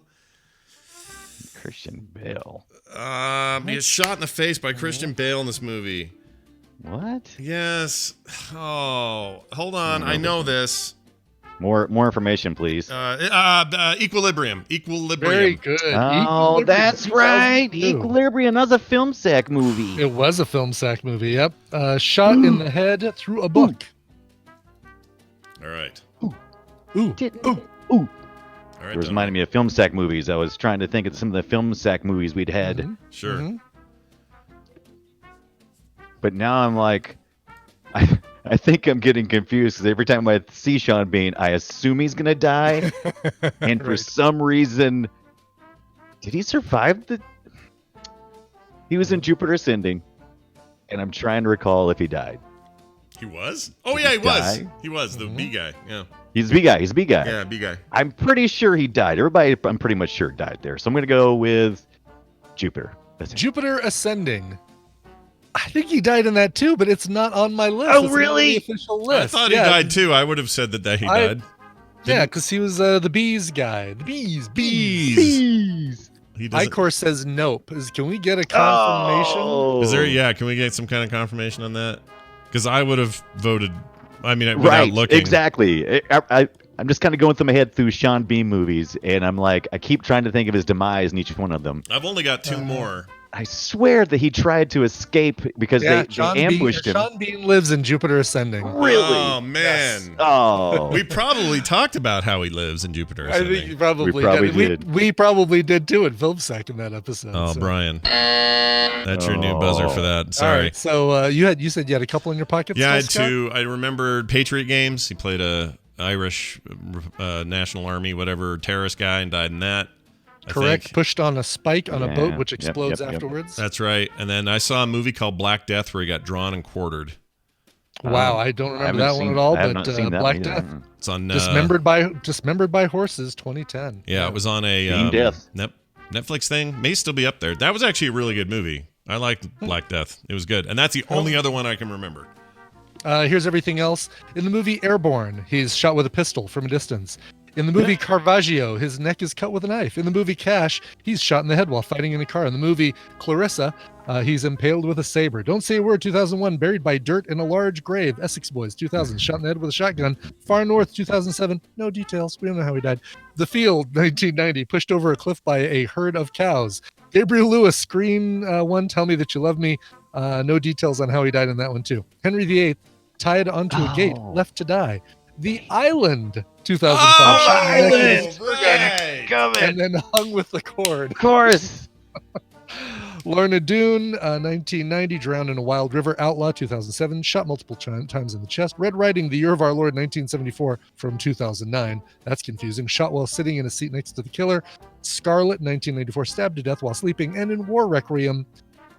Christian Bale. he was shot in the face by Christian Bale in this movie. What? Yes. Oh, hold on. I know this. More information, please. Equilibrium. Very good. Oh, Equilibrium, that's right. 2002. Equilibrium. That was a film sack movie. It was a film sack movie. Yep. Shot in the head through a book. All right. Ooh. Ooh. All right. It was reminding me of film sack movies. I was trying to think of some of the film sack movies we'd had. Sure. Mhm. But now I'm like, I think I'm getting confused because every time I see Sean Bean, I assume he's going to die. And for some reason, did he survive He was in Jupiter Ascending. And I'm trying to recall if he died. He was? Oh, yeah, he was. die? He was the B guy. Yeah. He's a B guy. He's a B guy. Yeah, B guy. I'm pretty sure he died. Everybody, I'm pretty much sure died there. So I'm going to go with Jupiter. That's it. Jupiter Ascending. I think he died in that too, but it's not on my list. Oh, It's not on really? the official list. I thought he died too. I would have said that he died. Yeah, because he was the bees guy. The bees. He doesn't. Icor says nope. Can we get a confirmation? Oh. Is there? Yeah. Can we get some kind of confirmation on that? Because I would have voted. I mean, without Right, looking. exactly. I'm just kind of going through my head through Sean Bean movies, and I'm like, I keep trying to think of his demise in each one of them. I've only got 2 more. I swear that he tried to escape because they ambushed him. Sean Bean lives in Jupiter Ascending. Really? Oh man. Yes. Oh. We probably talked about how he lives in Jupiter. I think you probably, We probably did. did. We probably did too at FilmSack in that episode. Oh, so. Brian. That's your new buzzer for that. All Sorry. right. So you said you had a couple in your pocket. Yeah, I had still, Scott? 2. I remembered Patriot Games. He played a Irish National Army, whatever, terrorist guy and died in that. I Correct. think. Pushed on a spike on a boat, which Yep, explodes yep. afterwards. That's right. And then I saw a movie called Black Death where he got drawn and quartered. Wow, I don't I remember haven't that one seen- at all. I have But not seen that Black one Death, either. It's on dismembered by horses, 2010. Yeah, it was on a Being Death. Netflix thing. May still be up there. That was actually a really good movie. I liked Black Death. It was good, and that's the only other one I can remember. Here's everything else. In the movie Airborne, he's shot with a pistol from a distance. In the movie Caravaggio, his neck is cut with a knife. In the movie Cash, he's shot in the head while fighting in a car. In the movie Clarissa, he's impaled with a saber. Don't Say a Word, 2001, buried by dirt in a large grave. Essex Boys, 2000, shot in the head with a shotgun. Far North, 2007, no details. We don't know how he died. The Field, 1990, pushed over a cliff by a herd of cows. Gabriel Lewis, Screen 1, Tell Me That You Love Me. No details on how he died in that one, too. Henry VIII, tied onto a gate, left to die. The Island, 2005. shot in the neck and then hung with the cord. Of course. Lorna Doone, 1990, drowned in a wild river. Outlaw, 2007, shot multiple times in the chest. Red Riding, The Year of Our Lord, 1974, from 2009. That's confusing. Shot while sitting in a seat next to the killer. Scarlet, 1994, stabbed to death while sleeping. And in War Requiem,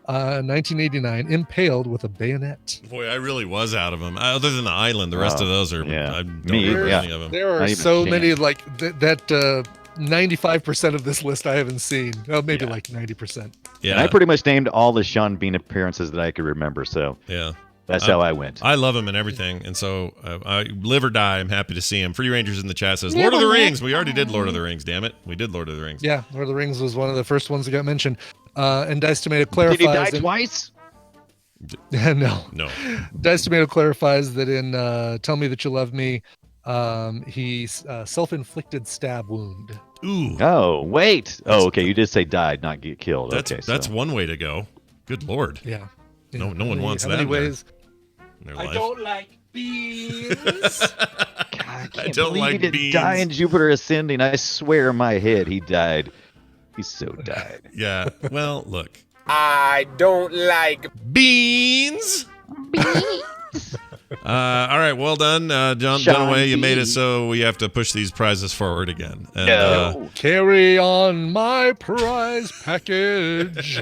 1989, impaled with a bayonet. Boy, I really was out of them. Other than the Island, the rest of those are. yeah. I don't Me, remember yeah. any of them. There are Not even so a many, like that 95% of this list I haven't seen. Oh, maybe Yeah. like 90%. Yeah, And I pretty much named all the Sean Bean appearances that I could remember, so yeah. that's how I went. I love him and everything, and so I live or die. I'm happy to see him. Free Rangers in the chat says Lord of the Rings. We already did Lord of the Rings. Damn it, we did Lord of the Rings. Yeah, Lord of the Rings was one of the first ones that got mentioned. And Dice Tomato clarifies. Did he die twice? No. No. Dice Tomato clarifies that in Tell Me That You Love Me, he self-inflicted stab wound. Ooh, Oh, wait. Oh, okay. You did say died, not get killed. that's Okay, that's so. one way to go. Good Lord. Yeah. No one wants how that many in their- ways? in their life. like beans. God, I can't don't believe like he didn't beans. die in Jupiter Ascending. I swear in my head he died. He so died. Yeah. Well, look. I don't like Beans. All right, well done, John Sean Dunaway. You made B. it so we have to push these prizes forward again. And, No. Carry on my prize package.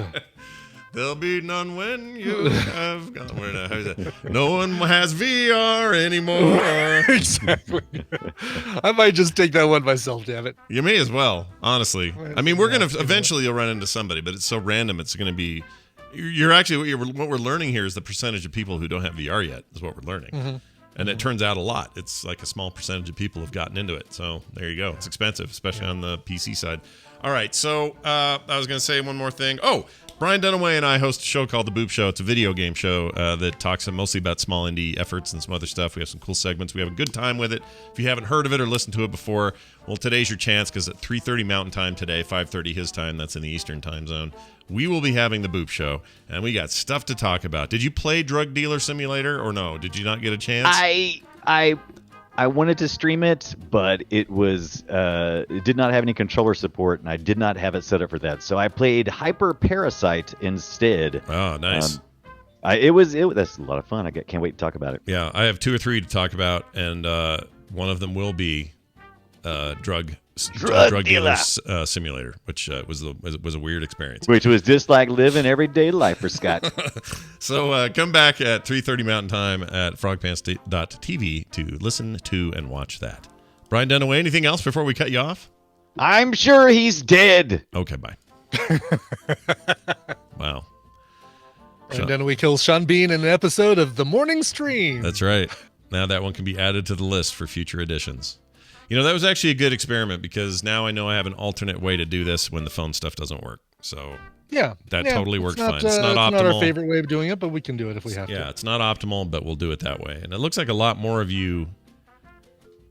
there'll be none when you have gone. How's that? No one has VR anymore. Exactly. I might just take that one myself, damn it. You may as well, honestly. I mean, we're gonna eventually you'll run into somebody, but it's so random. It's gonna be. You're actually what we're learning here is the percentage of people who don't have VR yet is what we're learning, and it turns out a lot. It's like a small percentage of people have gotten into it. So there you go. It's expensive, especially on the PC side. All right, so I was gonna say one more thing. Oh, Brian Dunaway and I host a show called The Boob Show. It's a video game show that talks mostly about small indie efforts and some other stuff. We have some cool segments. We have a good time with it. If you haven't heard of it or listened to it before, well, today's your chance because at 3:30 Mountain Time today, 5:30 his time, that's in the Eastern Time Zone, we will be having The Boob Show, and we got stuff to talk about. Did you play Drug Dealer Simulator or no? Did you not get a chance? I wanted to stream it, but it was it did not have any controller support, and I did not have it set up for that. So I played Hyper Parasite instead. Oh, nice. It was that's a lot of fun. Can't wait to talk about it. Yeah, I have 2 or 3 to talk about, and one of them will be Drug Dealer Simulator, which was a weird experience. Which was just like living everyday life for Scott. So come back at 3:30 Mountain Time at frogpants.tv to listen to and watch that. Brian Dunaway, anything else before we cut you off? I'm sure he's dead. Okay, bye. Wow. And then we kill Sean Bean in an episode of The Morning Stream. That's right. Now that one can be added to the list for future editions. You know, that was actually a good experiment because now I know I have an alternate way to do this when the phone stuff doesn't work. So Yeah. that yeah, totally worked not, fine. It's not optimal. It's not our favorite way of doing it, but we can do it if we have to. Yeah, it's not optimal, but we'll do it that way. And it looks like a lot more of you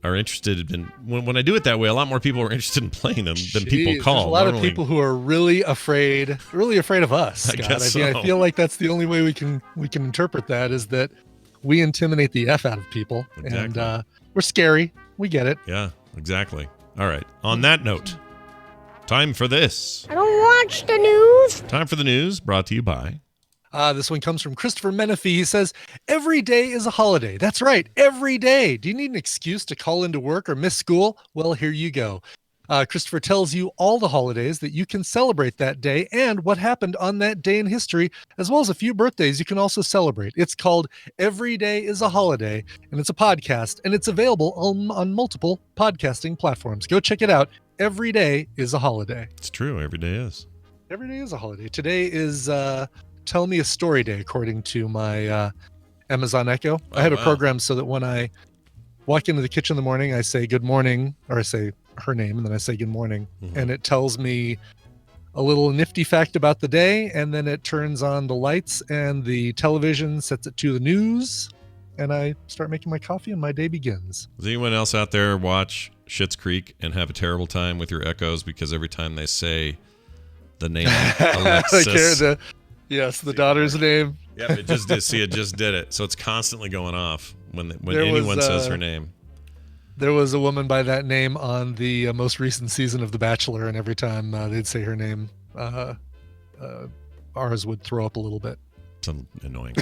are interested in when I do it that way. A lot more people are interested in playing them than people Jeez, call. There's a lot Normally- of people who are really afraid of us. I Scott. guess I so. feel like that's the only way we can interpret that is that we intimidate the F out of people, Exactly. and we're scary. We get it. Yeah, exactly. All right. On that note, time for this. I don't watch the news. Time for the news brought to you by. This one comes from Christopher Menifee. He says, every day is a holiday. That's right. Every day. Do you need an excuse to call into work or miss school? Well, here you go. Christopher tells you all the holidays that you can celebrate that day and what happened on that day in history, as well as a few birthdays you can also celebrate. It's called Every Day is a Holiday, and it's a podcast, and it's available on multiple podcasting platforms. Go check it out. Every day is a holiday. It's true. Every day is. Every day is a holiday. Today is Tell Me a Story Day, according to my Amazon Echo. I have a program so that when I walk into the kitchen in the morning, I say good morning, or I say her name, and then I say good morning, and it tells me a little nifty fact about the day, and then it turns on the lights and the television, sets it to the news, and I start making my coffee and my day begins. Does anyone else out there watch Schitt's Creek and have a terrible time with your echoes because every time they say the name Alexis, the daughter's name. Yep, it just did. See, it just did it. So it's constantly going off when anyone says her name. There was a woman by that name on the most recent season of The Bachelor, and every time they'd say her name, ours would throw up a little bit. It's annoying.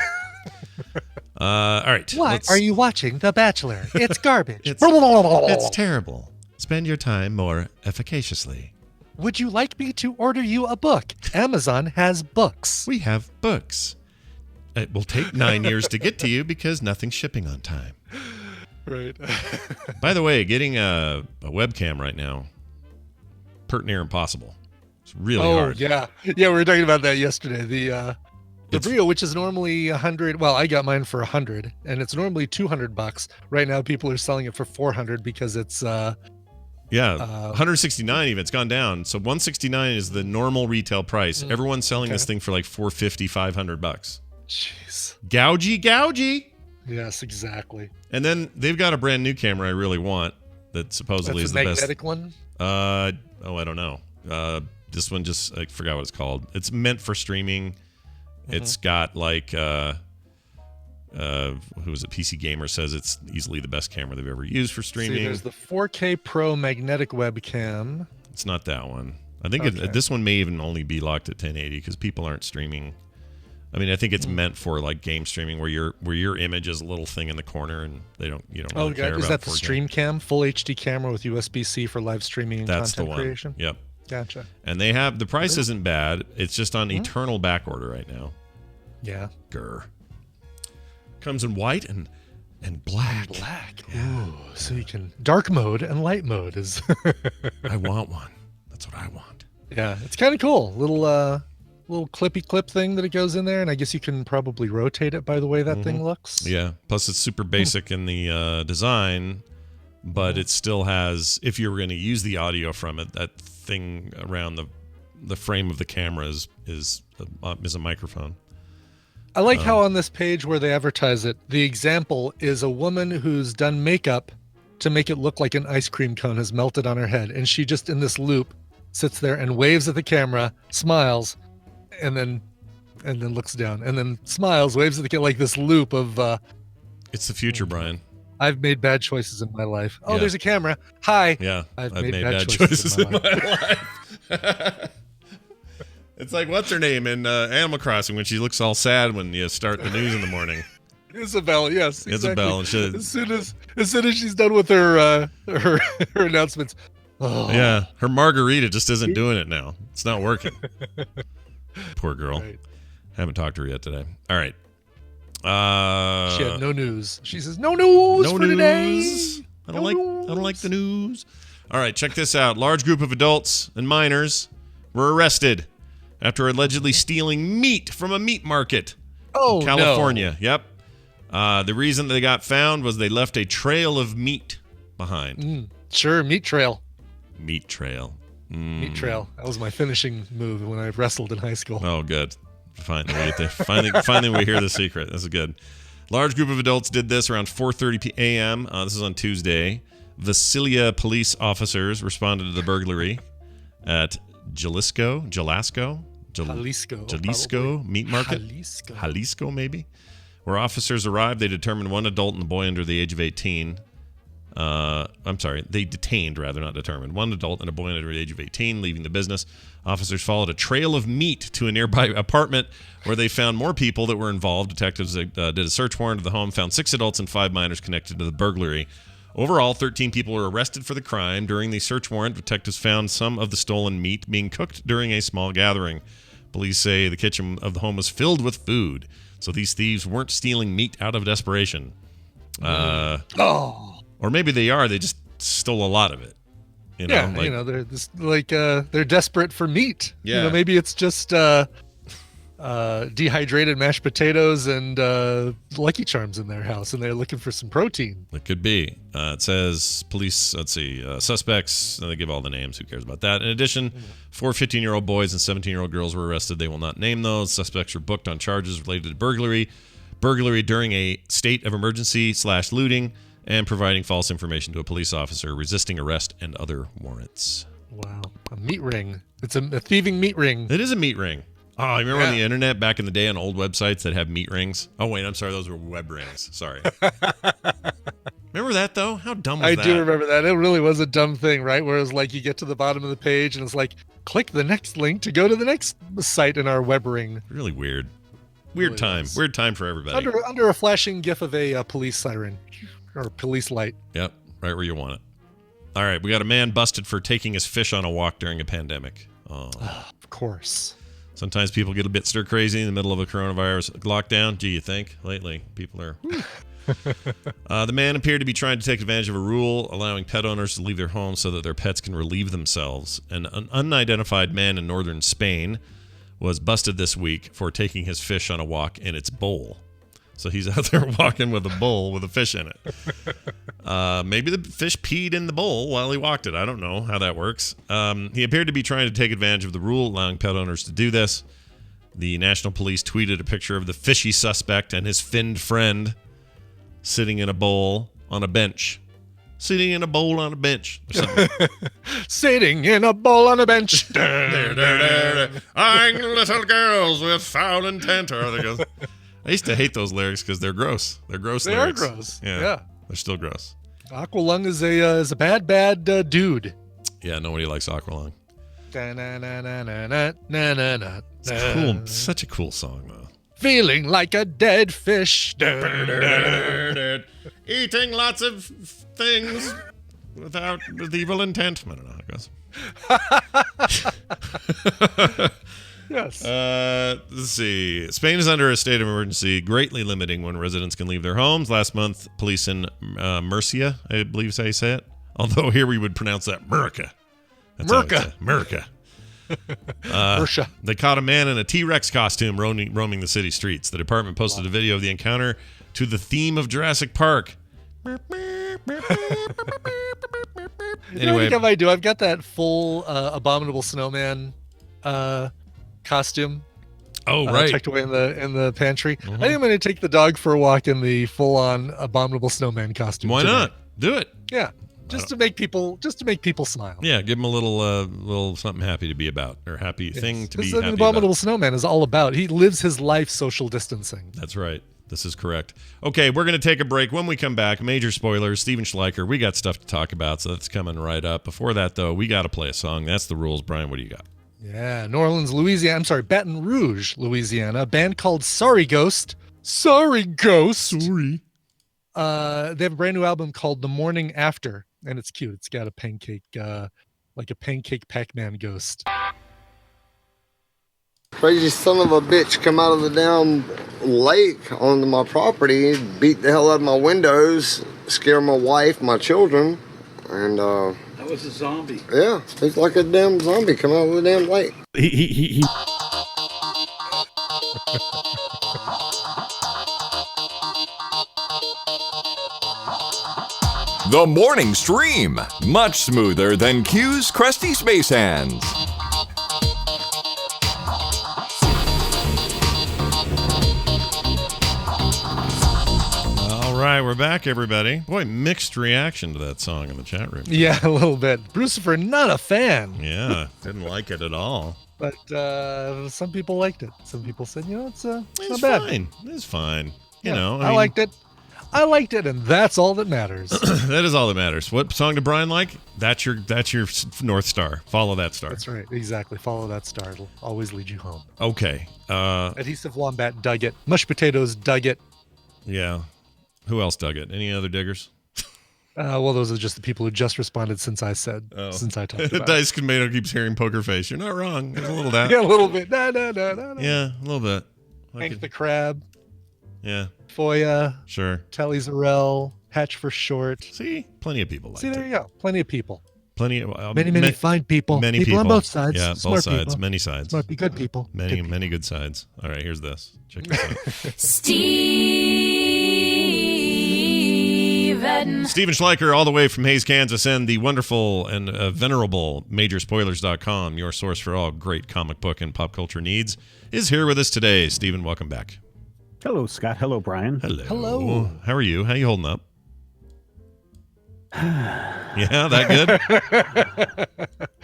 All right. Why are you watching The Bachelor? It's garbage. It's terrible. Spend your time more efficaciously. Would you like me to order you a book? Amazon has books. We have books. It will take 9 years to get to you because nothing's shipping on time. Right. By the way, getting a webcam right now, pert near impossible. It's really hard. Yeah, we were talking about that yesterday. The Brio, which is normally $100. Well, I got mine for $100, and it's normally $200. Right now, people are selling it for $400 because it's 169 even. It's gone down. So 169 is the normal retail price. Everyone's selling this thing for like $450, $500. Jeez. Gougey. Yes, exactly. And then they've got a brand new camera I really want that supposedly is the best. Magnetic one? I don't know. This one I forgot what it's called. It's meant for streaming. It's got like who was it? PC Gamer says it's easily the best camera they've ever used for streaming. See, there's the 4K Pro Magnetic Webcam. It's not that one. I think this one may even only be locked at 1080 because people aren't streaming. I mean, I think it's meant for like game streaming where your image is a little thing in the corner and you don't really care about. Is that the 4K. Stream Cam, full HD camera with USB-C for live streaming and That's content the one. creation? Yep. Gotcha. And they have the price isn't bad. It's just on eternal back order right now. Yeah. Grr. Comes in white and black. Ooh, so you can dark mode and light mode is. I want one. That's what I want. Yeah, it's kind of cool. Little clippy clip thing that it goes in there, and I guess you can probably rotate it by the way that thing looks. Yeah. Plus, it's super basic in the design, but it still has. If you were going to use the audio from it, that thing around the frame of the camera is a microphone. I like how on this page where they advertise it, the example is a woman who's done makeup to make it look like an ice cream cone has melted on her head, and she just in this loop sits there and waves at the camera, smiles, and then looks down, and then smiles, waves at the camera, like this loop of. It's the future, Brian. I've made bad choices in my life. Oh, Yeah. there's a camera. Hi. Yeah, I've made bad choices in in my life. It's like what's her name in Animal Crossing when she looks all sad when you start the news in the morning. Isabel, yes, exactly. Isabel, and as soon as she's done with her announcements. Oh. Yeah, her margarita just isn't doing it now. It's not working. Poor girl. Right. Haven't talked to her yet today. All right. She had no news. She says no news for today. I don't like the news. All right, check this out. Large group of adults and minors were arrested after allegedly stealing meat from a meat market in California. No. Yep. The reason they got found was they left a trail of meat behind. Sure, meat trail. Meat trail. Meat trail. That was my finishing move when I wrestled in high school. Oh, good. Finally, we get there. Finally, we hear the secret. This is good. Large group of adults did this around 4:30 a.m. This is on Tuesday. Visalia police officers responded to the burglary at Jalisco Meat Market. Jalisco, maybe. Where officers arrived, they determined one adult and a boy under the age of 18. They detained, rather, not determined. One adult and a boy under the age of 18 leaving the business. Officers followed a trail of meat to a nearby apartment where they found more people that were involved. Detectives did a search warrant of the home, found 6 adults and 5 minors connected to the burglary. Overall, 13 people were arrested for the crime. During the search warrant, detectives found some of the stolen meat being cooked during a small gathering. Police say the kitchen of the home was filled with food, so these thieves weren't stealing meat out of desperation. Or maybe they are. They just stole a lot of it. You know, Yeah, like, you know, they're just like they're desperate for meat. Yeah. You know, maybe it's just dehydrated mashed potatoes and Lucky Charms in their house, and they're looking for some protein. it could be. It says police, let's see, suspects, they give all the names. Who cares about that? In addition, 4 15-year-old boys and 17-year-old girls were arrested. They will not name those. Suspects were booked on charges related to burglary during a state of emergency / looting, and providing false information to a police officer, resisting arrest, and other warrants. Wow, a meat ring. It's a thieving meat ring. It is a meat ring. Oh, you remember on the internet back in the day on old websites that have meat rings? Oh, wait, I'm sorry. Those were web rings. Sorry. Remember that, though? How dumb was that? I do remember that. It really was a dumb thing, right? Where it was like you get to the bottom of the page and it's like, click the next link to go to the next site in our web ring. Really weird. Weird time. Weird time for everybody. Under a flashing gif of a police siren or police light. Yep, right where you want it. All right, we got a man busted for taking his fish on a walk during a pandemic. Oh. Of course. Sometimes people get a bit stir crazy in the middle of a coronavirus lockdown. Do you think? Lately, people are... the man appeared to be trying to take advantage of a rule allowing pet owners to leave their homes so that their pets can relieve themselves. An unidentified man in northern Spain was busted this week for taking his fish on a walk in its bowl. So he's out there walking with a bowl with a fish in it. Maybe the fish peed in the bowl while he walked it. I don't know how that works. He appeared to be trying to take advantage of the rule allowing pet owners to do this. The National Police tweeted a picture of the fishy suspect and his finned friend sitting in a bowl on a bench. Sitting in a bowl on a bench. Or something. Sitting in a bowl on a bench. Eyeing little girls with foul intent. I used to hate those lyrics because they're gross. They're gross They lyrics. are gross. Yeah. Yeah. They're still gross. Aqualung is a bad dude. Yeah, nobody likes Aqualung. Da-na-na-na-na-na-na-na. It's cool. Such a cool song, though. Feeling like a dead fish. Eating lots of things with evil intent. I don't know how it goes. Yes. Let's see. Spain is under a state of emergency, greatly limiting when residents can leave their homes. Last month, police in Murcia, I believe is how you say it. Although here we would pronounce that Murca. Murca. Murcia. They caught a man in a T-Rex costume roaming the city streets. The department posted a video of the encounter to the theme of Jurassic Park. Anyway, what I do? I've got that full Abominable Snowman costume. Oh, right. Tucked away in the pantry. I think I'm going to take the dog for a walk in the full-on Abominable Snowman costume. Why today. not? Do it. Yeah, just to make people smile. Yeah, give them a little something happy to be about, or happy thing to be happy An Abominable about. Snowman is all about. He lives his life social distancing. That's right. This is correct. Okay, we're going to take a break. When we come back, major spoilers, Steven Schleicher. We got stuff to talk about, so that's coming right up. Before that, though, we got to play a song. That's the rules. Brian, what do you got? Yeah, Baton Rouge, Louisiana. A band called Sorry Ghost. Sorry Ghost. Sorry. They have a brand new album called The Morning After, and it's cute. It's got a pancake, like a pancake Pac-Man ghost. Crazy son of a bitch come out of the damn lake onto my property, beat the hell out of my windows, scare my wife, my children, and that was a zombie. Yeah, he's like a damn zombie come out of the damn lake. He. The morning stream, much smoother than Q's crusty space hands. All right, we're back, everybody. Boy, mixed reaction to that song in the chat room. Yeah, a little bit. Brucifer, not a fan. Yeah, didn't like it at all. But some people liked it. Some people said, it's not It's bad. fine. It's fine. You Yeah, know, I liked it. I liked it, and that's all that matters. That is all that matters. What song did Brian like? That's your North Star. Follow that star. That's right. Exactly. Follow that star. It'll always lead you home. Okay. Adhesive Wombat dug it. Mush Potatoes dug it. Yeah. Who else dug it? Any other diggers? Well, those are just the people who just responded since I talked about it. Dice Tomato keeps hearing poker face. You're not wrong. There's a little of that. Yeah, a little bit. No. Yeah, a little bit. Hank the Crab. Yeah. Foya. Sure. Telly Zarell. Hatch for short. See, plenty of people like See, there you go. Plenty of people. Plenty of many fine people. Many people on both sides. Yeah, Smart both sides. people. Many sides. Smart, good people. Many good sides. All right, here's this. Check this out. Steven Schleicher, all the way from Hayes, Kansas, and the wonderful and venerable Majorspoilers.com, your source for all great comic book and pop culture needs, is here with us today. Steven, welcome back. Hello, Scott. Hello, Brian. Hello. How are you? How are you holding up? Yeah, that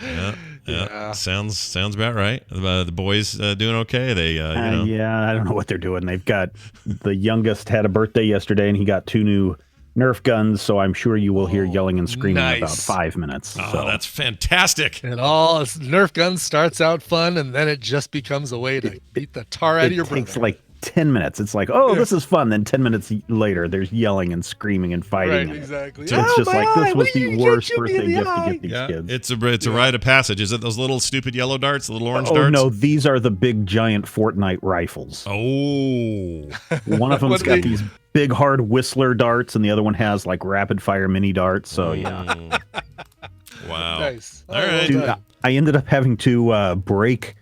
good? Yeah. Sounds about right. The boys doing okay? They, Yeah, I don't know what they're doing. They've got the youngest had a birthday yesterday, and he got 2 new Nerf guns, so I'm sure you will hear yelling and screaming in about 5 minutes. Oh, so. that's fantastic. And all Nerf gun starts out fun, and then it just becomes a way to beat the tar out of your brother. It takes like 10 minutes. It's like, this is fun. Then 10 minutes later, there's yelling and screaming and fighting. Right, exactly. It's just like, this was the worst birthday gift to get these kids. It's a rite of passage. Is it those little stupid yellow darts, the little orange darts? Oh, no, these are the big, giant Fortnite rifles. Oh. One of them's got these big, hard Whistler darts, and the other one has, like, rapid-fire mini darts, so, yeah. Wow. Nice. All right. Dude, I ended up having to break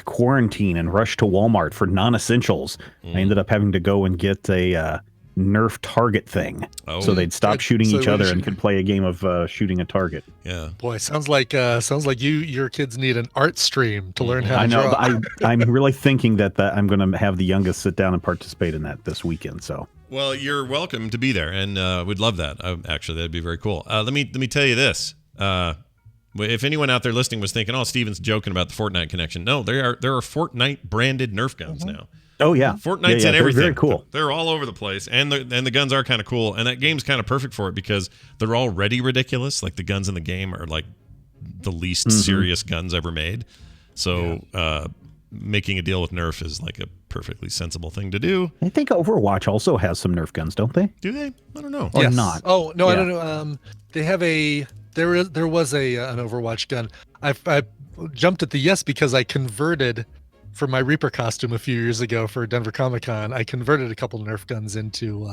quarantine and rush to Walmart for non-essentials. I ended up having to go and get a Nerf target thing, so they'd stop shooting each other and could play a game of shooting a target. Yeah. Boy, sounds like your kids need an art stream to learn how to draw. I know. I'm really thinking that I'm going to have the youngest sit down and participate in that this weekend. So. Well, you're welcome to be there, and we'd love that. Actually, that'd be very cool. Let me tell you this. If anyone out there listening was thinking, "Oh, Steven's joking about the Fortnite connection," no, there are Fortnite branded Nerf guns now. Oh yeah, Fortnite's in everything. Very cool. They're all over the place, and the guns are kind of cool. And that game's kind of perfect for it because they're already ridiculous. Like the guns in the game are like the least serious guns ever made. So making a deal with Nerf is like a perfectly sensible thing to do. I think Overwatch also has some Nerf guns, don't they? Do they? I don't know. Or not? Oh no, I don't know. They have a. There was an Overwatch gun. I jumped at the yes because I converted for my Reaper costume a few years ago for Denver Comic Con. I converted a couple Nerf guns into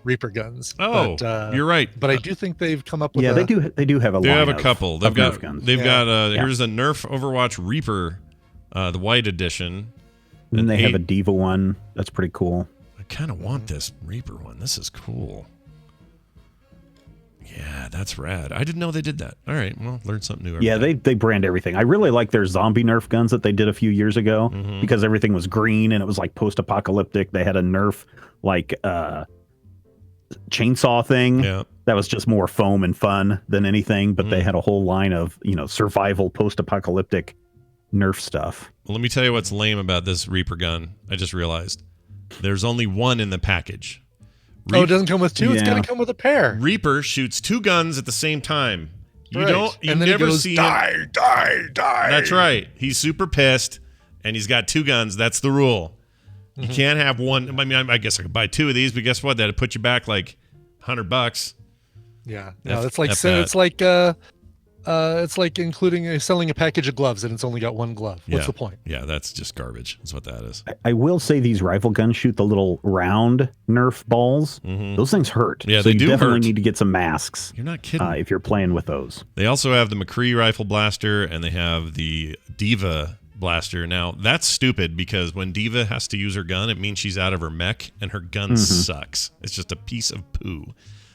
Reaper guns. Oh, but, you're right. But I do think they've come up with. Yeah, they do have a. They line have a of, couple. They've got Nerf guns. They've got here's a Nerf Overwatch Reaper, the white edition. And then they have a Diva one. That's pretty cool. I kind of want this Reaper one. This is cool. Yeah, that's rad. I didn't know they did that. All right, well, learn something new every day. They brand everything. I really like their zombie Nerf guns that they did a few years ago because everything was green and it was like post-apocalyptic. They had a Nerf like chainsaw thing that was just more foam and fun than anything, but they had a whole line of, survival post-apocalyptic Nerf stuff. Well, let me tell you what's lame about this Reaper gun. I just realized there's only one in the package. It doesn't come with two. It's going to come with a pair. Reaper shoots 2 guns at the same time. You and then never he goes, see die. That's right. He's super pissed, and he's got 2 guns. That's the rule. You can't have one. I mean, I guess I could buy 2 of these, but guess what? That'd put you back like $100. Yeah, no, it's like including selling a package of gloves and it's only got 1 glove. What's the point? Yeah, that's just garbage. That's what that is. I will say these rifle guns shoot the little round Nerf balls. Those things hurt. Yeah, so they you do definitely hurt. need to get some masks. You're not kidding. If you're playing with those. They also have the McCree rifle blaster and they have the Diva blaster. Now, that's stupid because when Diva has to use her gun, it means she's out of her mech and her gun sucks. It's just a piece of poo.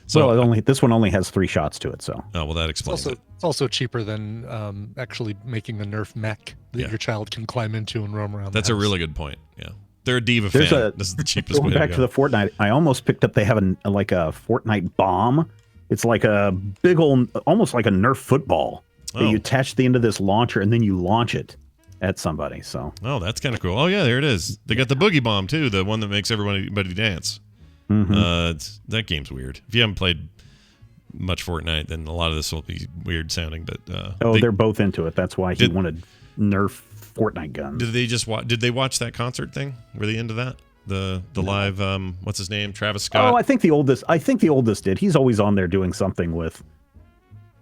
So this one only has 3 shots to it. So well, that explains it. It's also cheaper than actually making a Nerf mech that your child can climb into and roam around. That's a really good point. Yeah, they're a Diva fan. This is the cheapest way to go. Going back to the Fortnite, I almost picked up. They have a Fortnite bomb. It's like a big old, almost like a Nerf football. That you attach the end of this launcher and then you launch it at somebody. So that's kind of cool. Oh yeah, there it is. They got the boogie bomb too, the one that makes everybody dance. That game's weird. If you haven't played much Fortnite, then a lot of this will be weird sounding. But they're both into it. That's why he wanted Nerf Fortnite guns. Did they watch that concert thing? Were they into that? The live what's his name? Travis Scott. Oh, I think the oldest did. He's always on there doing something with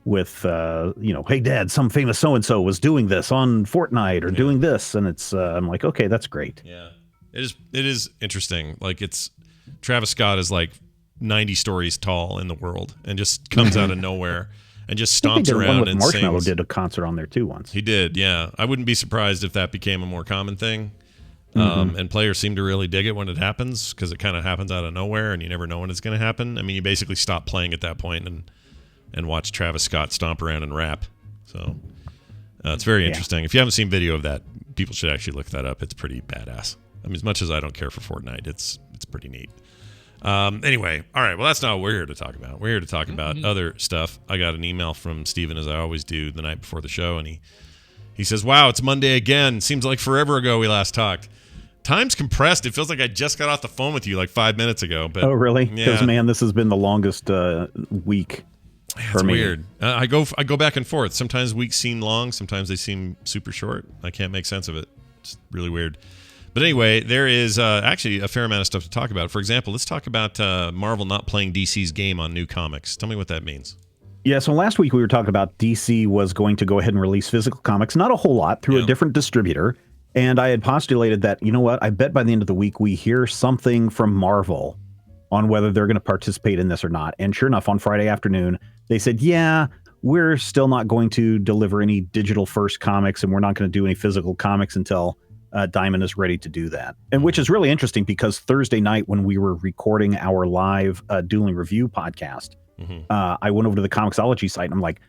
hey Dad, some famous so and so was doing this on Fortnite or doing this, and it's I'm like, okay, that's great. Yeah, it is interesting. Like it's Travis Scott is like 90 stories tall in the world and just comes out of nowhere and just stomps around and Marshmello sings. did a concert on there too once. He did, yeah. I wouldn't be surprised if that became a more common thing. And players seem to really dig it when it happens because it kind of happens out of nowhere and you never know when it's going to happen. I mean, you basically stop playing at that point and watch Travis Scott stomp around and rap. So it's very interesting. If you haven't seen video of that, people should actually look that up. It's pretty badass. I mean, as much as I don't care for Fortnite, it's pretty neat. Anyway, all right. Well, that's not what we're here to talk about. We're here to talk about other stuff. I got an email from Steven, as I always do, the night before the show, and he says, "Wow, it's Monday again. Seems like forever ago we last talked. Time's compressed. It feels like I just got off the phone with you like 5 minutes ago." But oh, really? Because man, this has been the longest week for me. Weird. I go back and forth. Sometimes weeks seem long. Sometimes they seem super short. I can't make sense of it. It's really weird. But anyway, there is actually a fair amount of stuff to talk about. For example, let's talk about Marvel not playing DC's game on new comics. Tell me what that means. Yeah, so last week we were talking about DC was going to go ahead and release physical comics, not a whole lot, through a different distributor. And I had postulated that, you know what, I bet by the end of the week we hear something from Marvel on whether they're going to participate in this or not. And sure enough, on Friday afternoon, they said, yeah, we're still not going to deliver any digital first comics, and we're not going to do any physical comics until Diamond is ready to do that. And which is really interesting because Thursday night when we were recording our live Dueling Review podcast, I went over to the Comixology site and I'm like,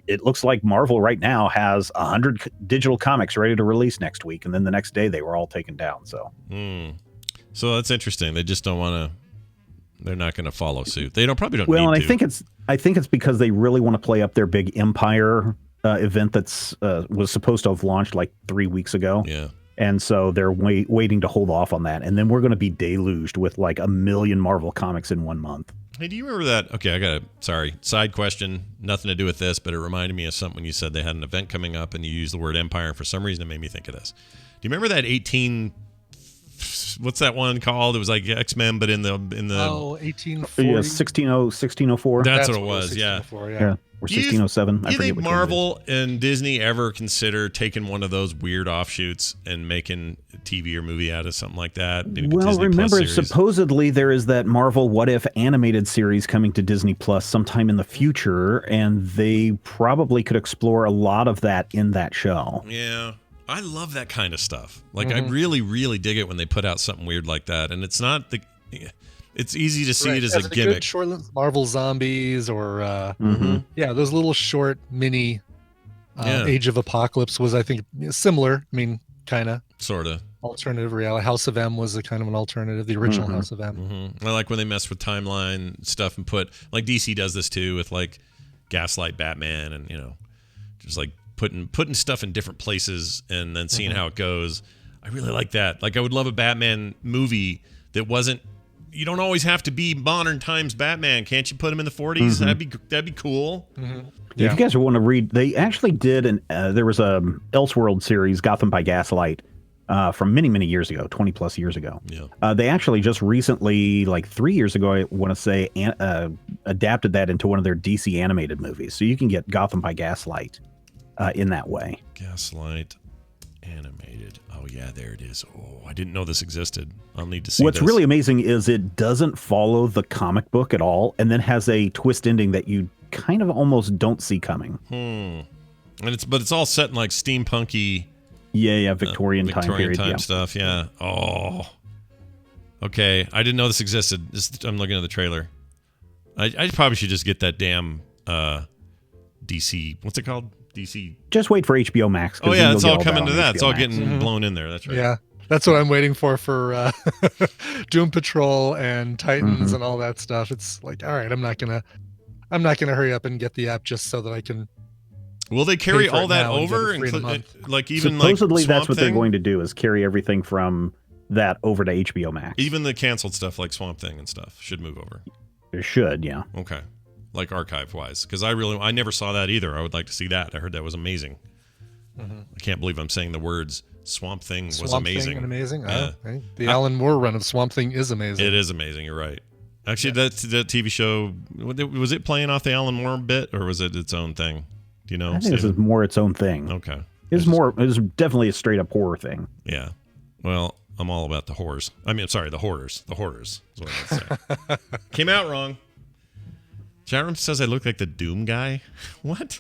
it looks like Marvel right now has 100 digital comics ready to release next week. And then the next day they were all taken down. So that's interesting. They just don't want to, they're not going to follow suit. They probably don't well, need and to. I think it's because they really want to play up their big Empire event that's was supposed to have launched like 3 weeks ago. Yeah. And so they're waiting to hold off on that. And then we're going to be deluged with like 1 million Marvel comics in 1 month. Hey, do you remember that? Okay, I got side question, nothing to do with this, but it reminded me of something when you said they had an event coming up and you used the word Empire, and for some reason it made me think of this. Do you remember that what's that one called? It was like X-Men, but in the 1840. Yeah, 1604. That's what it was, yeah. Or 1607. Do you think Marvel and Disney ever consider taking one of those weird offshoots and making a TV or movie out of something like that? Well, remember, supposedly there is that Marvel What If animated series coming to Disney Plus sometime in the future, and they probably could explore a lot of that in that show. Yeah. I love that kind of stuff. Like, I really, really dig it when they put out something weird like that. And it's not it's easy to see it as a gimmick. Good short Marvel Zombies or those little short mini Age of Apocalypse was, I think, similar. I mean, kind of. Sort of. Alternative reality. House of M was a kind of an alternative, the original House of M. I like when they mess with timeline stuff and put, like DC does this too with like Gaslight Batman and, just like putting stuff in different places and then seeing how it goes. I really like that. Like I would love a Batman movie that wasn't, you don't always have to be modern times Batman. Can't you put him in the 40s? That'd be cool. If you guys want to read, they actually did there was a Elseworld series, Gotham by Gaslight, from many, many years ago, 20 plus years ago. Yeah. They actually just recently, like 3 years ago, I want to say, adapted that into one of their DC animated movies. So you can get Gotham by Gaslight in that way. Gaslight animated. Oh yeah, there it is. Oh, I didn't know this existed. I'll need to see What's this. really amazing is it doesn't follow the comic book at all, and then has a twist ending that you kind of almost don't see coming. And it's all set in like steampunky. Yeah, Victorian time period, stuff. Yeah. Oh. Okay, I didn't know this existed. I'm looking at the trailer. I probably should just get that damn DC. What's it called? DC. Just wait for HBO Max. Oh yeah, it's all coming to that. It's all getting blown in there. That's right. Yeah, that's what I'm waiting for Doom Patrol and Titans and all that stuff. It's like, all right, I'm not gonna hurry up and get the app just so that I can. Will they carry all that over? Like even supposedly like that's what Thing? They're going to do is carry everything from that over to HBO Max. Even the canceled stuff like Swamp Thing and stuff should move over. It should, yeah. Okay. Like archive-wise, because I never saw that either. I would like to see that. I heard that was amazing. I can't believe I'm saying the words Swamp Thing was Swamp amazing. Thing amazing. Yeah. Right. The Alan Moore run of Swamp Thing is amazing. It is amazing. You're right. Actually, that TV show, was it playing off the Alan Moore bit, or was it its own thing? Do you know? I think this is more its own thing. Okay. It was definitely a straight up horror thing. Yeah. Well, I'm all about the horrors. I mean, sorry, the horrors. The horrors is what I would say. Came out wrong. Chat room says I look like the Doom guy. What?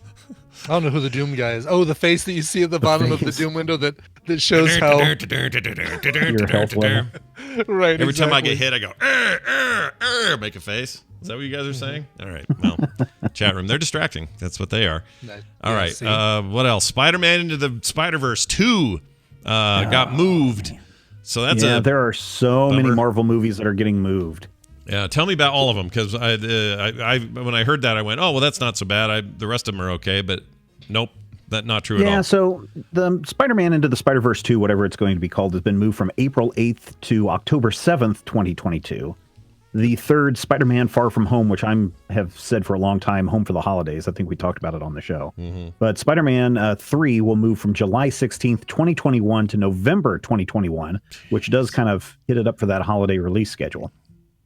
I don't know who the Doom guy is. Oh, the face that you see at the bottom of the Doom window that shows how your health level. Right. Every time I get hit, I go, make a face. Is that what you guys are saying? All right. Well, chat room, they're distracting. That's what they are. All right. What else? Spider-Man Into the Spider-Verse 2 got moved. So that's there are so many Marvel movies that are getting moved. Yeah, tell me about all of them, because I when I heard that, I went, oh, well, that's not so bad. The rest of them are okay, but nope, that's not true at all. Yeah, so the Spider-Man Into the Spider-Verse 2, whatever it's going to be called, has been moved from April 8th to October 7th, 2022. The third Spider-Man Far From Home, which I have said for a long time, home for the holidays. I think we talked about it on the show. Mm-hmm. But Spider-Man 3 will move from July 16th, 2021 to November 2021, which does kind of hit it up for that holiday release schedule.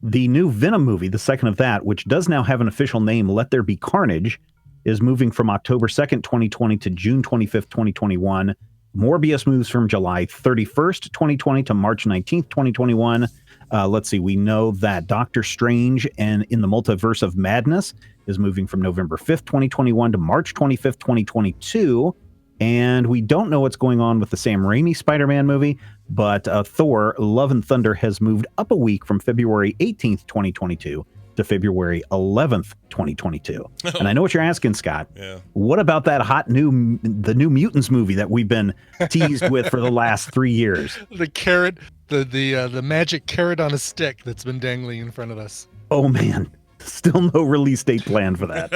The new Venom movie, the second of that, which does now have an official name, Let There Be Carnage, is moving from October 2nd, 2020 to June 25th, 2021. Morbius moves from July 31st, 2020 to March 19th, 2021. Let's see, we know that Doctor Strange and in the Multiverse of Madness is moving from November 5th, 2021 to March 25th, 2022. And we don't know what's going on with the Sam Raimi Spider-Man movie, but Thor Love and Thunder has moved up a week from February 18th, 2022 to February 11th, 2022. And I know what you're asking, Scott. Yeah. What about that the New Mutants movie that we've been teased with for the last 3 years? The carrot, the magic carrot on a stick that's been dangling in front of us. Oh, man. Still no release date planned for that.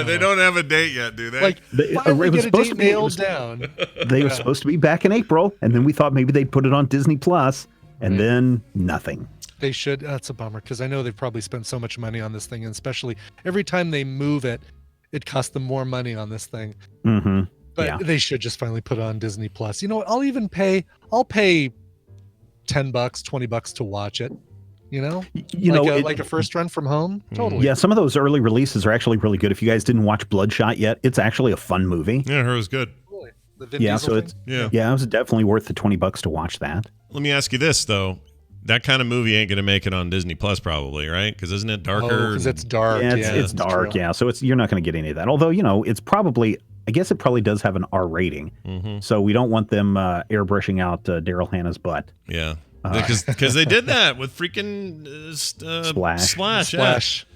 They don't have a date yet, do they? It was supposed to be nailed down. They were supposed to be back in April, and then we thought maybe they'd put it on Disney Plus, and then nothing. They should. That's a bummer, because I know they've probably spent so much money on this thing, and especially every time they move it, it costs them more money on this thing. Mm-hmm. But they should just finally put it on Disney Plus. You know what? I'll pay $10, $20 to watch it. You know, like a first run from home. Totally. Yeah, some of those early releases are actually really good. If you guys didn't watch Bloodshot yet, it's actually a fun movie. Yeah, I heard it was good. Really? It was definitely worth the $20 to watch that. Let me ask you this though: that kind of movie ain't gonna make it on Disney Plus, probably, right? Because isn't it darker? Because it's dark. Yeah, it's dark. True. Yeah, so you're not going to get any of that. Although it's probably. I guess it probably does have an R rating, so we don't want them airbrushing out Daryl Hannah's butt. Yeah. Because they did that with freaking Splash.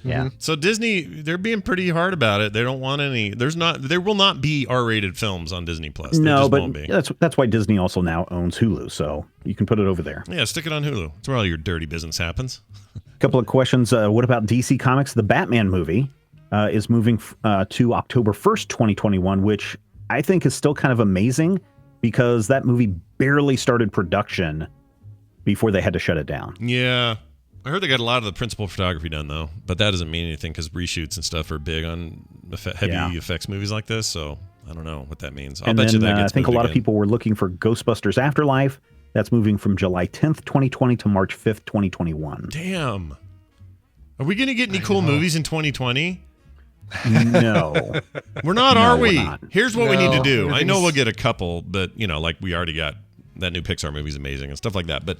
Yeah. Mm-hmm. So Disney, they're being pretty hard about it. They don't want any. There will not be R-rated films on Disney Plus. No, but that's why Disney also now owns Hulu, so you can put it over there. Yeah, stick it on Hulu. That's where all your dirty business happens. A couple of questions. What about DC Comics? The Batman movie is moving to October 1st, 2021, which I think is still kind of amazing because that movie barely started production before they had to shut it down. Yeah. I heard they got a lot of the principal photography done, though, but that doesn't mean anything because reshoots and stuff are big on heavy effects movies like this, so I don't know what that means. I think a lot of people were looking for Ghostbusters Afterlife. That's moving from July 10th, 2020 to March 5th, 2021. Damn. Are we going to get any cool movies in 2020? No. We're not, are we? Not. Here's what we need to do. I know we'll get a couple, but, like we already got that new Pixar movie's amazing and stuff like that. But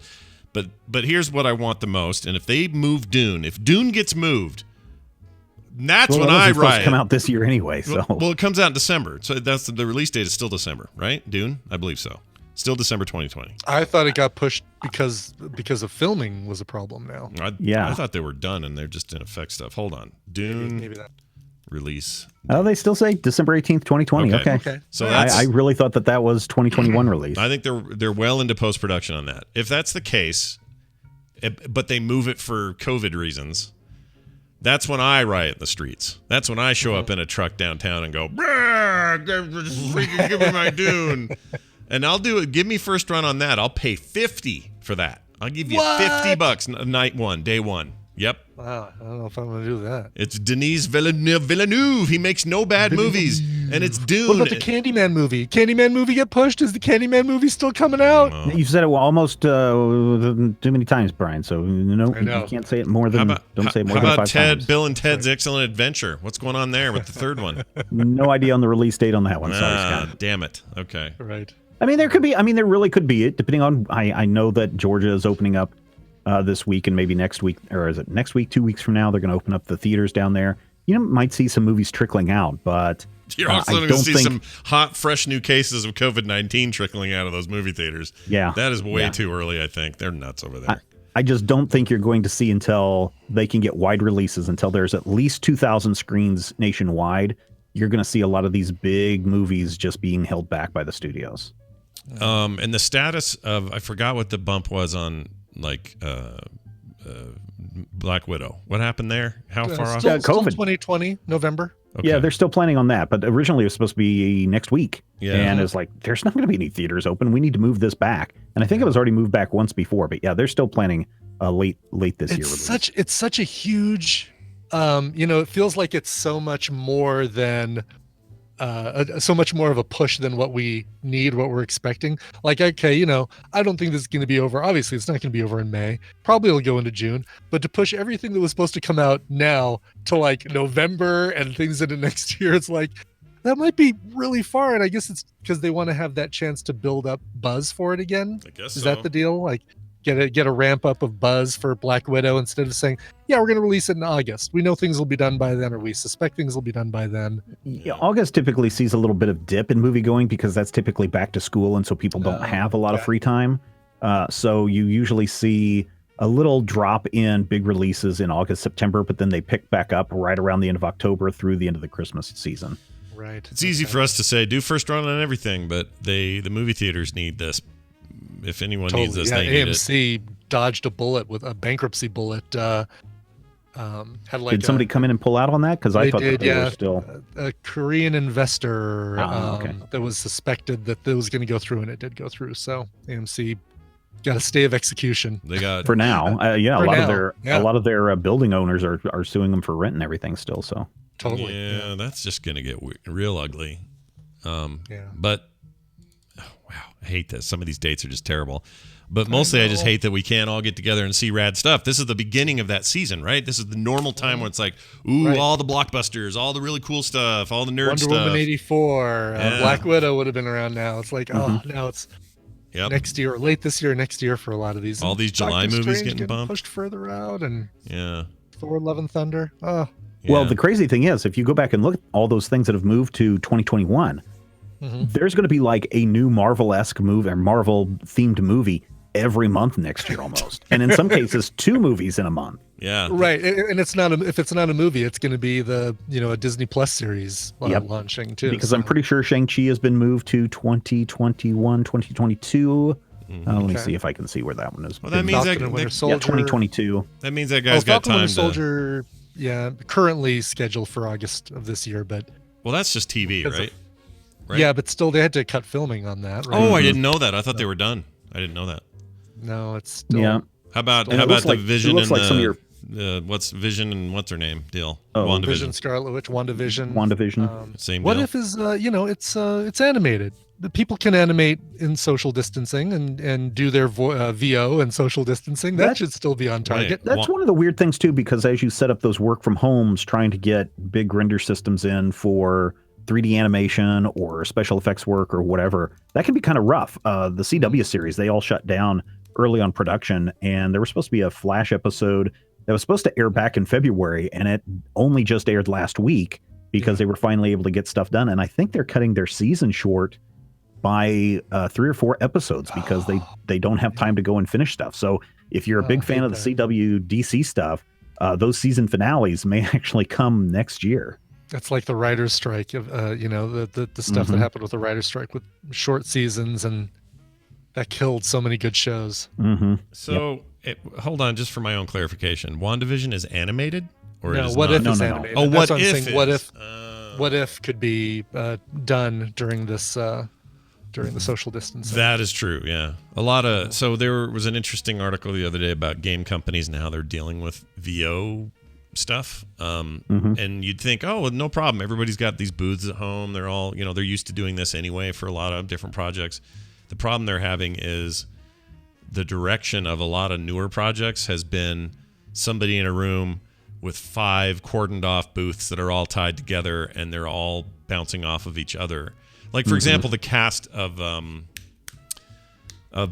here's what I want the most. And if they move Dune, if Dune gets moved, that's when I riot. Come out this year anyway. So well, it comes out in December. So that's the release date is still December, right? Dune, I believe so. Still December 2020. I thought it got pushed because of filming was a problem now. I thought they were done and they're just in effect stuff. Hold on, Dune. Maybe that. Release. Oh, they still say December 18th, 2020. Okay. So I really thought that was 2021 release. I think they're well into post-production on that. If that's the case, but they move it for COVID reasons, that's when I riot in the streets. That's when I show up in a truck downtown and go, give me my Dune. And I'll do it. Give me first run on that. I'll pay $50 for that. I'll give you $50 night one, day one. Yep. Wow, I don't know if I'm going to do that. It's Denis Villeneuve. He makes no bad movies, and it's Dune. What about the Candyman movie? Candyman movie get pushed? Is the Candyman movie still coming out? Oh. You've said it almost too many times, Brian. So you can't say it more than don't say it more than 5 times. How about Bill and Ted's Excellent Adventure? What's going on there with the third one? No idea on the release date on that one. Sorry, Scott. Damn it. Okay. Right. I mean, there really could be it, depending on. I know that Georgia is opening up this week, and maybe next week, or is it next week? 2 weeks from now, they're going to open up the theaters down there. Might see some movies trickling out, but you're also going to see some hot, fresh new cases of COVID-19 trickling out of those movie theaters. Yeah, that is way too early. I think they're nuts over there. I just don't think you're going to see until they can get wide releases. Until there's at least 2,000 screens nationwide, you're going to see a lot of these big movies just being held back by the studios. And the status of, I forgot what the bump was on Black Widow. What happened there? How far off? COVID. 2020 November. Okay. Yeah, they're still planning on that, but originally it was supposed to be next week. Yeah. And it's like, there's not going to be any theaters open. We need to move this back. And I think it was already moved back once before, but yeah, they're still planning late this year. It's such a huge, it feels like it's so much more than so much more of a push than what we need, what we're expecting. Like, okay, I don't think this is going to be over. Obviously, it's not going to be over in May. Probably it'll go into June. But to push everything that was supposed to come out now to like November and things into next year, it's like, that might be really far. And I guess it's because they want to have that chance to build up buzz for it again. I guess is that the deal? Like, get a ramp up of buzz for Black Widow instead of saying, yeah, we're going to release it in August. We know things will be done by then, or we suspect things will be done by then. Yeah, August typically sees a little bit of dip in movie going because that's typically back to school, and so people don't have a lot of free time. So you usually see a little drop in big releases in August, September, but then they pick back up right around the end of October through the end of the Christmas season. Right. It's easy for us to say, do first run on everything, but the movie theaters need this. If anyone needs this, they need AMC dodged a bullet with a bankruptcy bullet. Had like Did somebody come in and pull out on that? Because I thought that they were still a Korean investor that was suspected that was going to go through, and it did go through. So AMC got a stay of execution. They got for now. A lot of their building owners are suing them for rent and everything still. So totally. Yeah, that's just going to get real ugly. But. Wow, I hate this. Some of these dates are just terrible. But mostly I just hate that we can't all get together and see rad stuff. This is the beginning of that season, right? This is the normal time when it's like, all the blockbusters, all the really cool stuff, all the nerd stuff. Wonder Woman 84, Black Widow would have been around now. It's like, now it's next year, or late this year, next year for a lot of these. All these July movies getting bumped. Pushed further out, and Thor, Love and Thunder. Oh. Yeah. Well, the crazy thing is, if you go back and look at all those things that have moved to 2021, there's going to be like a new Marvel-esque movie or Marvel-themed movie every month next year almost. And in some cases, 2 movies in a month. Yeah. Right. And it's not if it's not a movie, it's going to be a Disney Plus series launching too. Because I'm pretty sure Shang-Chi has been moved to 2021, 2022. Let me see if I can see where that one is. Well, that means Winter Soldier, 2022. That means that guy's got time Winter Soldier, currently scheduled for August of this year, but that's just TV, right? Right. Yeah, but still, they had to cut filming on that. Right? Oh, I didn't know that. I thought they were done. I didn't know that. No, it's still. Yeah. How about the Vision and some of your what's Vision and what's her name deal? WandaVision. Vision, Scarlet Witch, WandaVision. Same What deal. if is it's animated? The people can animate in social distancing and do their VO and social distancing. That should still be on target. Right. That's one of the weird things too, because as you set up those work from homes, trying to get big render systems in for 3D animation or special effects work or whatever, that can be kind of rough. The CW series, they all shut down early on production, and there was supposed to be a Flash episode that was supposed to air back in February, and it only just aired last week because they were finally able to get stuff done. And I think they're cutting their season short by 3 or 4 episodes because they don't have time to go and finish stuff. So if you're a big fan of the CW DC stuff, those season finales may actually come next year. That's like the writer's strike of the stuff that happened with the writer's strike with short seasons, and that killed so many good shows. So hold on, just for my own clarification, WandaVision is animated, or no? It is What not? If is animated? Oh, That's what if? What if could be done during this during the social distancing. That is true. Yeah, a lot of. So there was an interesting article the other day about game companies and how they're dealing with VO stuff. And you'd think, oh, well, no problem. Everybody's got these booths at home. They're all, they're used to doing this anyway for a lot of different projects. The problem they're having is the direction of a lot of newer projects has been somebody in a room with 5 cordoned off booths that are all tied together and they're all bouncing off of each other. Like, for example, the cast of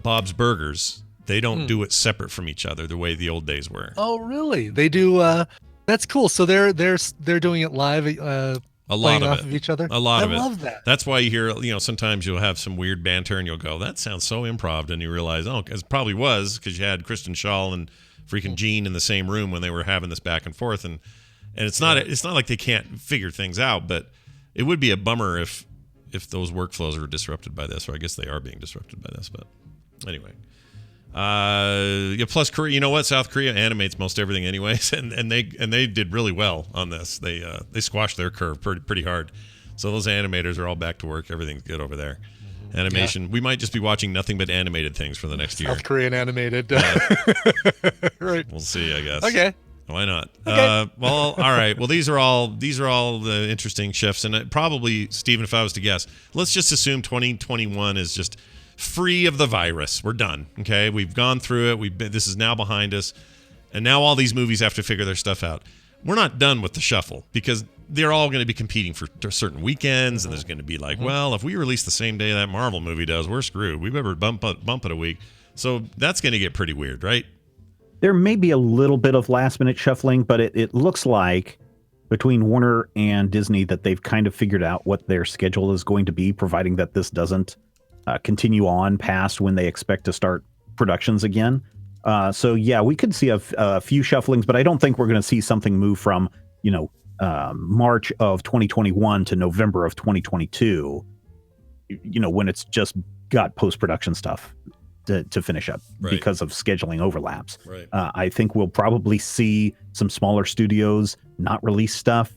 Bob's Burgers, they don't do it separate from each other the way the old days were. Oh, really? They do. That's cool. So they're doing it live. A lot of each other. A lot of it. I love that. That's why you hear, sometimes you'll have some weird banter and you'll go, that sounds so improv. And you realize, it probably was because you had Kristen Schaal and freaking Gene in the same room when they were having this back and forth. And it's not like they can't figure things out, but it would be a bummer if those workflows are disrupted by this, or I guess they are being disrupted by this. But anyway. Plus Korea, you know what? South Korea animates most everything anyways, and they did really well on this. They squashed their curve pretty hard. So those animators are all back to work. Everything's good over there. Animation. Yeah. We might just be watching nothing but animated things for the next year. South Korean animated. Right. We'll see, I guess. Okay. Why not? Okay. Well, all right. Well, these are all the interesting shifts, and probably, Stephen, if I was to guess, let's just assume 2021 is just free of the virus. We're done. Okay, we've gone through it. This is now behind us, and now all these movies have to figure their stuff out. We're not done with the shuffle because they're all going to be competing for certain weekends, and there's going to be like, well, if we release the same day that Marvel movie does, we're screwed. We better bump it a week. So that's going to get pretty weird, right? There may be a little bit of last minute shuffling, but it looks like between Warner and Disney that they've kind of figured out what their schedule is going to be, providing that this doesn't continue on past when they expect to start productions again. So yeah, we could see a few shufflings, but I don't think we're going to see something move from, March of 2021 to November of 2022, when it's just got post-production stuff to finish up because of scheduling overlaps. Right. I think we'll probably see some smaller studios not release stuff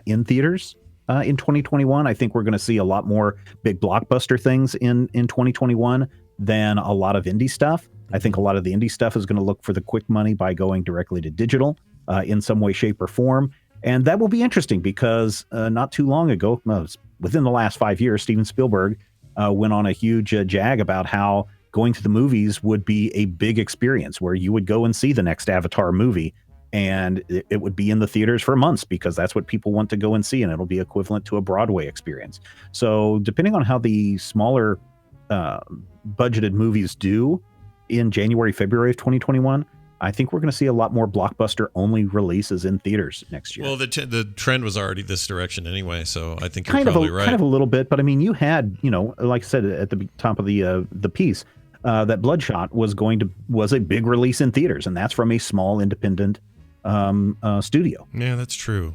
in theaters in 2021. I think we're going to see a lot more big blockbuster things in 2021 than a lot of indie stuff. I think a lot of the indie stuff is going to look for the quick money by going directly to digital in some way, shape, or form. And that will be interesting because not too long ago, within the last 5 years, Steven Spielberg went on a huge jag about how going to the movies would be a big experience where you would go and see the next Avatar movie, and it would be in the theaters for months because that's what people want to go and see, and it'll be equivalent to a Broadway experience. So depending on how the smaller budgeted movies do in January, February of 2021, I think we're going to see a lot more blockbuster only releases in theaters next year. Well, the trend was already this direction anyway, so I think you're probably right. Kind of a little bit, but I mean, you had, like I said at the top of the piece, that Bloodshot was a big release in theaters, and that's from a small independent studio. Yeah, that's true.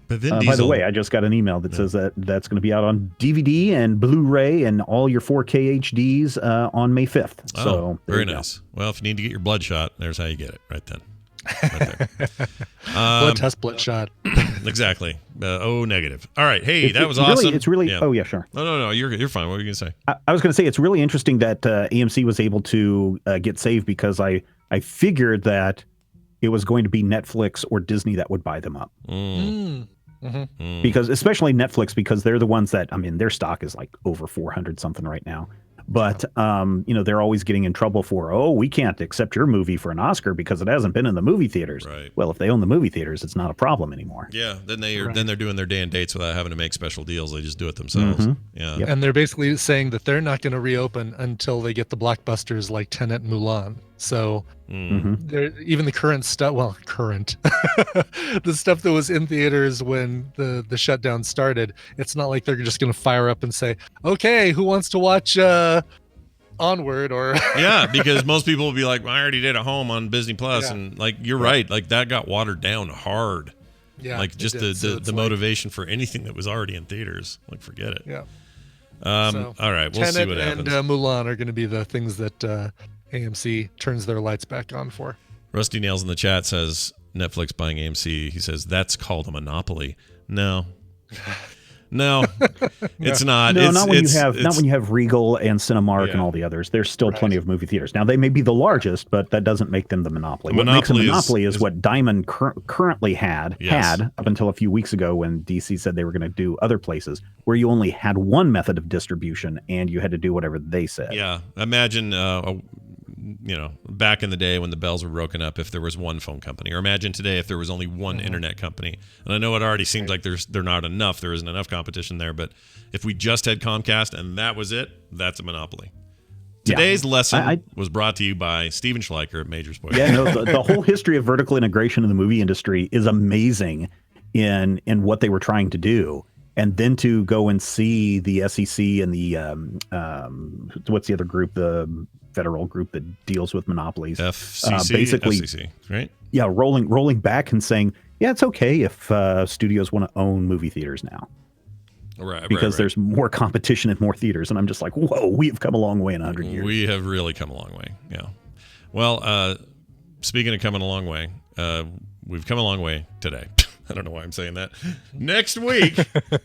But Vin by Diesel, the way, I just got an email that says that's going to be out on DVD and Blu-ray and all your 4K HDs on May 5th. Oh, so very nice. Well, if you need to get your Bloodshot, there's how you get it right then. Right there. Blood test Bloodshot. Exactly. Negative. All right. Hey, that was awesome. It's really. Yeah. Oh yeah, sure. No. You're fine. What were you gonna say? I was gonna say it's really interesting that AMC was able to get saved because I figured that it was going to be Netflix or Disney that would buy them up. Because especially Netflix, because they're the ones that, their stock is like over 400 something right now. But, they're always getting in trouble for, we can't accept your movie for an Oscar because it hasn't been in the movie theaters. Right. Well, if they own the movie theaters, it's not a problem anymore. Yeah. Then they're doing their day and dates without having to make special deals. They just do it themselves. Yeah. Yep. And they're basically saying that they're not going to reopen until they get the blockbusters like Tenet and Mulan. So even the current stuff, the stuff that was in theaters when the shutdown started, it's not like they're just going to fire up and say, okay, who wants to watch Onward or yeah, because most people will be like, well, I already did at home on Disney Plus, and like you're right, like that got watered down hard. Yeah, like just the motivation for anything that was already in theaters, like forget it. Yeah. All right, we'll see what happens. And Mulan are going to be the things that AMC turns their lights back on for. Rusty Nails in the chat says Netflix buying AMC. He says that's called a monopoly. No. No, it's not. No, it's, not when it's, you have it's, not when you have Regal and Cinemark and Yeah. all the others. There's still plenty of movie theaters. Now they may be the largest, but that doesn't make them the monopoly. What makes a monopoly is what Diamond currently had up until a few weeks ago when DC said they were going to do other places where you only had one method of distribution and you had to do whatever they said. Yeah, imagine back in the day when the bells were broken up, if there was one phone company, or imagine today if there was only one internet company. And I know it already seems like there isn't enough competition there, but if we just had Comcast and that was it, that's a monopoly. Today's lesson was brought to you by Steven Schleicher at Major Spoilers. Yeah, no, the whole history of vertical integration in the movie industry is amazing in what they were trying to do. And then to go and see the SEC and the what's the other group, the federal group that deals with monopolies, FCC, right? Yeah, rolling back and saying, yeah, it's okay if studios want to own movie theaters now, because there's more competition and more theaters. And I'm just like, whoa, we have come a long way in 100 years. We have really come a long way. Yeah. Well, speaking of coming a long way, we've come a long way today. I don't know why I'm saying that. Next week,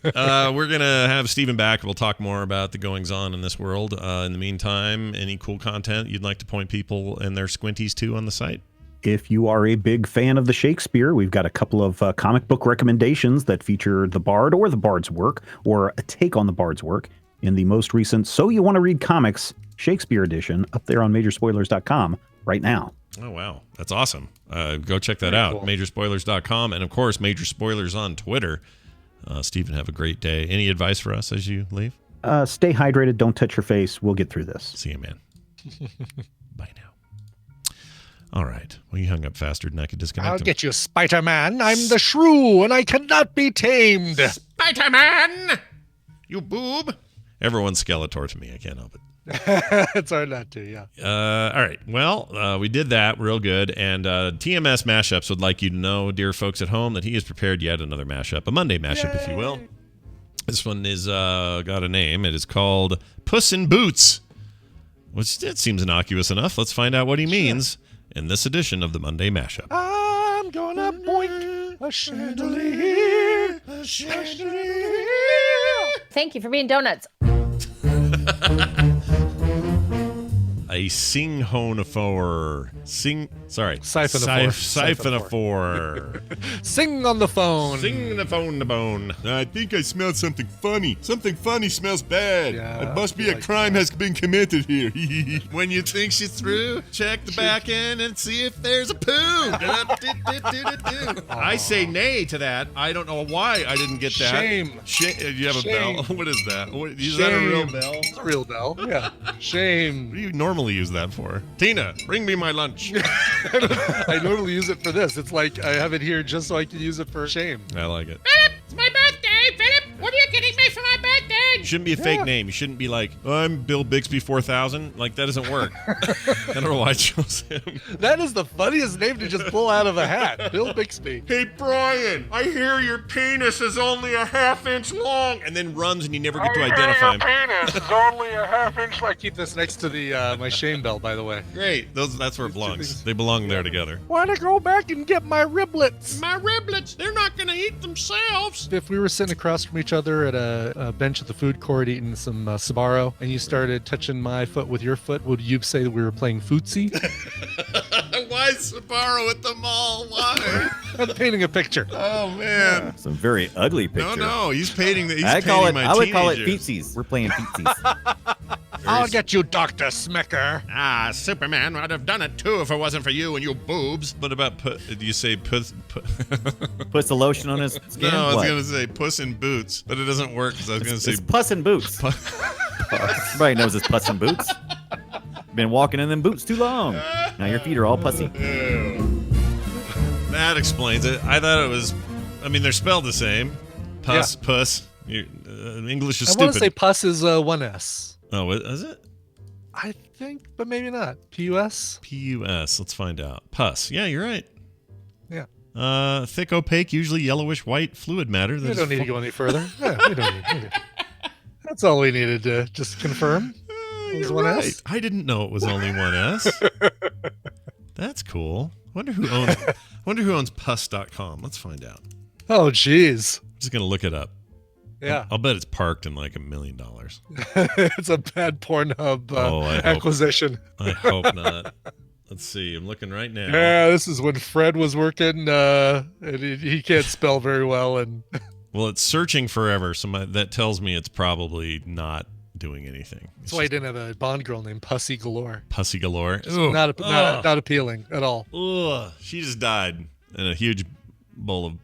we're going to have Steven back. We'll talk more about the goings-on in this world. In the meantime, any cool content you'd like to point people and their squinties to on the site? If you are a big fan of the Shakespeare, we've got a couple of comic book recommendations that feature the Bard or the Bard's work, or a take on the Bard's work, in the most recent So You Want to Read Comics Shakespeare edition up there on majorspoilers.com right now. Oh, wow. That's awesome. Go check that out. Cool. Majorspoilers.com. And, of course, Major Spoilers on Twitter. Steven, have a great day. Any advice for us as you leave? Stay hydrated. Don't touch your face. We'll get through this. See you, man. Bye now. All right. Well, you hung up faster than I could disconnect I'll him. get you, Spider-Man. I'm the shrew, and I cannot be tamed. Spider-Man! You boob! Everyone's Skeletor to me. I can't help it. It's hard not to, yeah. All right. Well, we did that real good. And TMS Mashups would like you to know, dear folks at home, that he has prepared yet another mashup, a Monday mashup, if you will. This one is got a name. It is called Puss in Boots, which it seems innocuous enough. Let's find out what he means in this edition of the Monday mashup. I'm gonna boink a chandelier, a chandelier. Thank you for being donuts. A sing-honophore. Siphonophore. Sing on the phone. Sing the phone to bone. I think I smelled something funny. Something funny smells bad. Yeah, it must be a crime has been committed here. When you think she's through, check the back end and see if there's a poo. I say nay to that. I don't know why I didn't get that. Shame. You have a bell? What is that? Is that a real bell? It's a real bell, yeah. Shame. What do you normally use that for? Tina, bring me my lunch. I normally use it for this. It's like I have it here just so I can use it for shame. I like it. Philip, it's my birthday. Philip, what are you getting me for my birthday? You shouldn't be a fake name. You shouldn't be like, I'm Bill Bixby 4000. Like, that doesn't work. I don't know why I chose him. That is the funniest name to just pull out of a hat. Bill Bixby. Hey, Brian, I hear your penis is only a half-inch long. And then runs and you never get to identify him. Penis is only a half-inch. I keep this next to the my shame bell, by the way. Great. That's where it belongs. They belong there together. Want to go back and get my riblets? My riblets, they're not going to eat themselves. If we were sitting across from each other at a bench at the food court eating some Sbarro, and you started touching my foot with your foot, would you say that we were playing footsie? Why Sbarro at the mall? Why? I'm painting a picture. Oh, man. It's a very ugly picture. No, he's painting the. I would call it feetsies. We're playing feetsies. I'll get you, Dr. Smecker. Superman would have done it too if it wasn't for you and your boobs. What about do you say puss? Puts the lotion on his skin? No, I was going to say Puss in Boots, but it doesn't work because I was going to say... It's Puss in Boots. Everybody knows it's Puss in Boots. Been walking in them boots too long. Now your feet are all pussy. That explains it. I thought it was... I mean, they're spelled the same. Puss, yeah. Puss. English is stupid. I want to say puss is one S. Oh, is it? I think, but maybe not. P-U-S? P-U-S. Let's find out. Puss. Yeah, you're right. Yeah. Thick, opaque, usually yellowish white fluid matter. We don't need to go any further. Yeah, we don't need. That's all we needed to just confirm. It was one right. S. I didn't know it was only one S. That's cool. Wonder who owns puss.com. Let's find out. Oh, jeez. I'm just going to look it up. Yeah. I'll bet it's parked in like $1 million. It's a bad Pornhub acquisition. I hope not. Let's see. I'm looking right now. Yeah, this is when Fred was working. And he can't spell very well, and well, it's searching forever. So that tells me it's probably not doing anything. That's why he didn't have a Bond girl named Pussy Galore. Pussy Galore. Not appealing at all. Ugh. She just died in a huge bowl of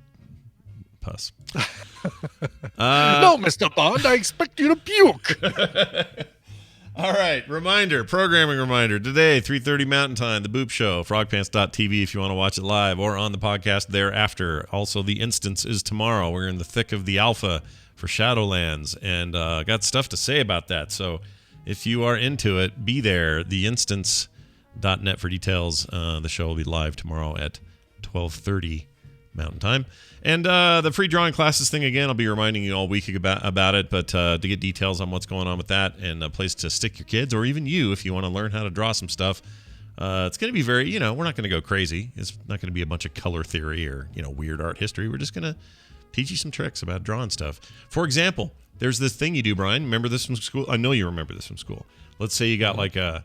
pus. No, Mr. Bond, I expect you to puke. All right, programming reminder. Today, 3:30 Mountain Time, the Boob Show, frogpants.tv if you want to watch it live or on the podcast thereafter. Also, the instance is tomorrow. We're in the thick of the alpha for Shadowlands, and got stuff to say about that. So if you are into it, be there. Theinstance.net for details. The show will be live tomorrow at 12:30 Mountain Time. And the free drawing classes thing, again, I'll be reminding you all week about it, but to get details on what's going on with that and a place to stick your kids, or even you if you want to learn how to draw some stuff, it's going to be very, we're not going to go crazy. It's not going to be a bunch of color theory or, weird art history. We're just going to teach you some tricks about drawing stuff. For example, there's this thing you do, Brian. Remember this from school? I know you remember this from school. Let's say you got like a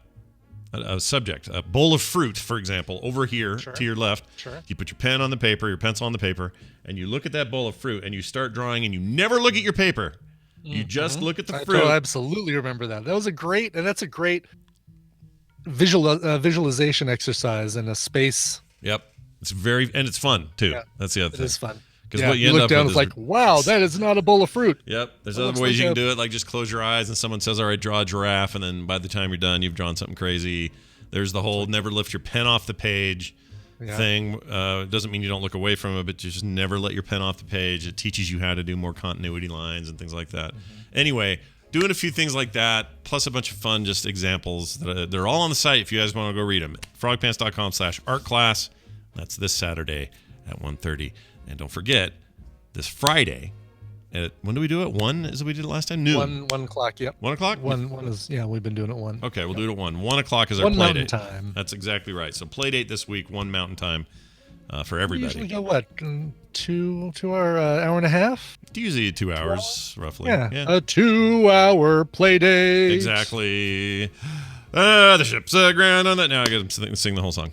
subject, a bowl of fruit, for example, over here to your left. Sure. You put your pen on the paper, your pencil on the paper, and you look at that bowl of fruit, and you start drawing, and you never look at your paper. You just look at the fruit. I absolutely remember that. That's a great visualization exercise in a space. Yep. It's fun, too. Yeah, that's the other thing. It is fun. Because what you end look up down, with it's like, wow, that is not a bowl of fruit. Yep. There's other ways you can do it, like just close your eyes and someone says, all right, draw a giraffe, and then by the time you're done, you've drawn something crazy. There's the whole never lift your pen off the page thing. It doesn't mean you don't look away from it, but you just never let your pen off the page. It teaches you how to do more continuity lines and things like that. Anyway, doing a few things like that, plus a bunch of fun just examples. They're all on the site if you guys want to go read them. frogpants.com/art class. That's this Saturday at 1:30. And don't forget, this Friday, when do we do it? 1 is what we did it last time? Noon. 1 o'clock, yep. 1 o'clock? 1 is, we've been doing it 1. Okay, we'll do it at 1. 1 o'clock is our play date. Time. That's exactly right. So play date this week, 1 Mountain Time for everybody. We usually go, what, 2 hour, hour and a half? Usually 2 hours, roughly. Yeah, a 2-hour play date. Exactly. The ship's aground on that. Now I got to sing the whole song.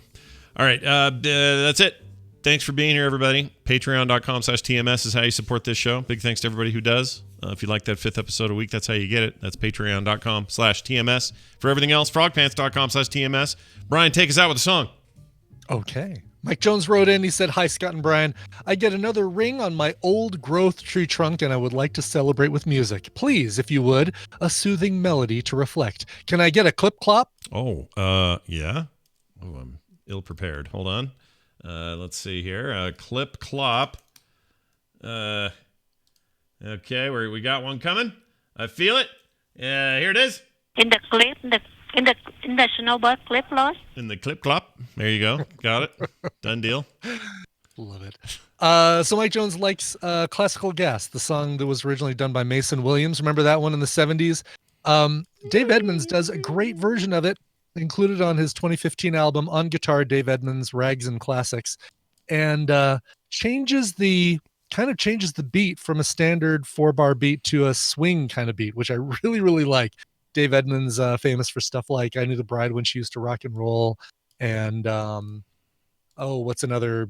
All right, that's it. Thanks for being here, everybody. Patreon.com/TMS is how you support this show. Big thanks to everybody who does. If you like that 5th episode a week, that's how you get it. That's Patreon.com/TMS. For everything else, Frogpants.com/TMS. Brian, take us out with a song. Okay. Mike Jones wrote in. He said, "Hi, Scott and Brian. I get another ring on my old growth tree trunk, and I would like to celebrate with music. Please, if you would, a soothing melody to reflect. Can I get a clip clop?" Oh, yeah. Oh, I'm ill prepared. Hold on. Let's see here. Clip clop. Okay, we got one coming. I feel it. Here it is. In the clip, in the snowbird clip, Lord. In the clip clop. There you go. Got it. Done deal. Love it. So Mike Jones likes Classical Gas, the song that was originally done by Mason Williams. Remember that one in the 70s? Dave Edmunds does a great version of it, included on his 2015 album On Guitar, Dave Edmunds, Rags and Classics, and changes the beat from a standard 4-bar beat to a swing kind of beat, which I really, really like. Dave Edmunds, famous for stuff like I Knew the Bride When She Used to Rock and Roll, and what's another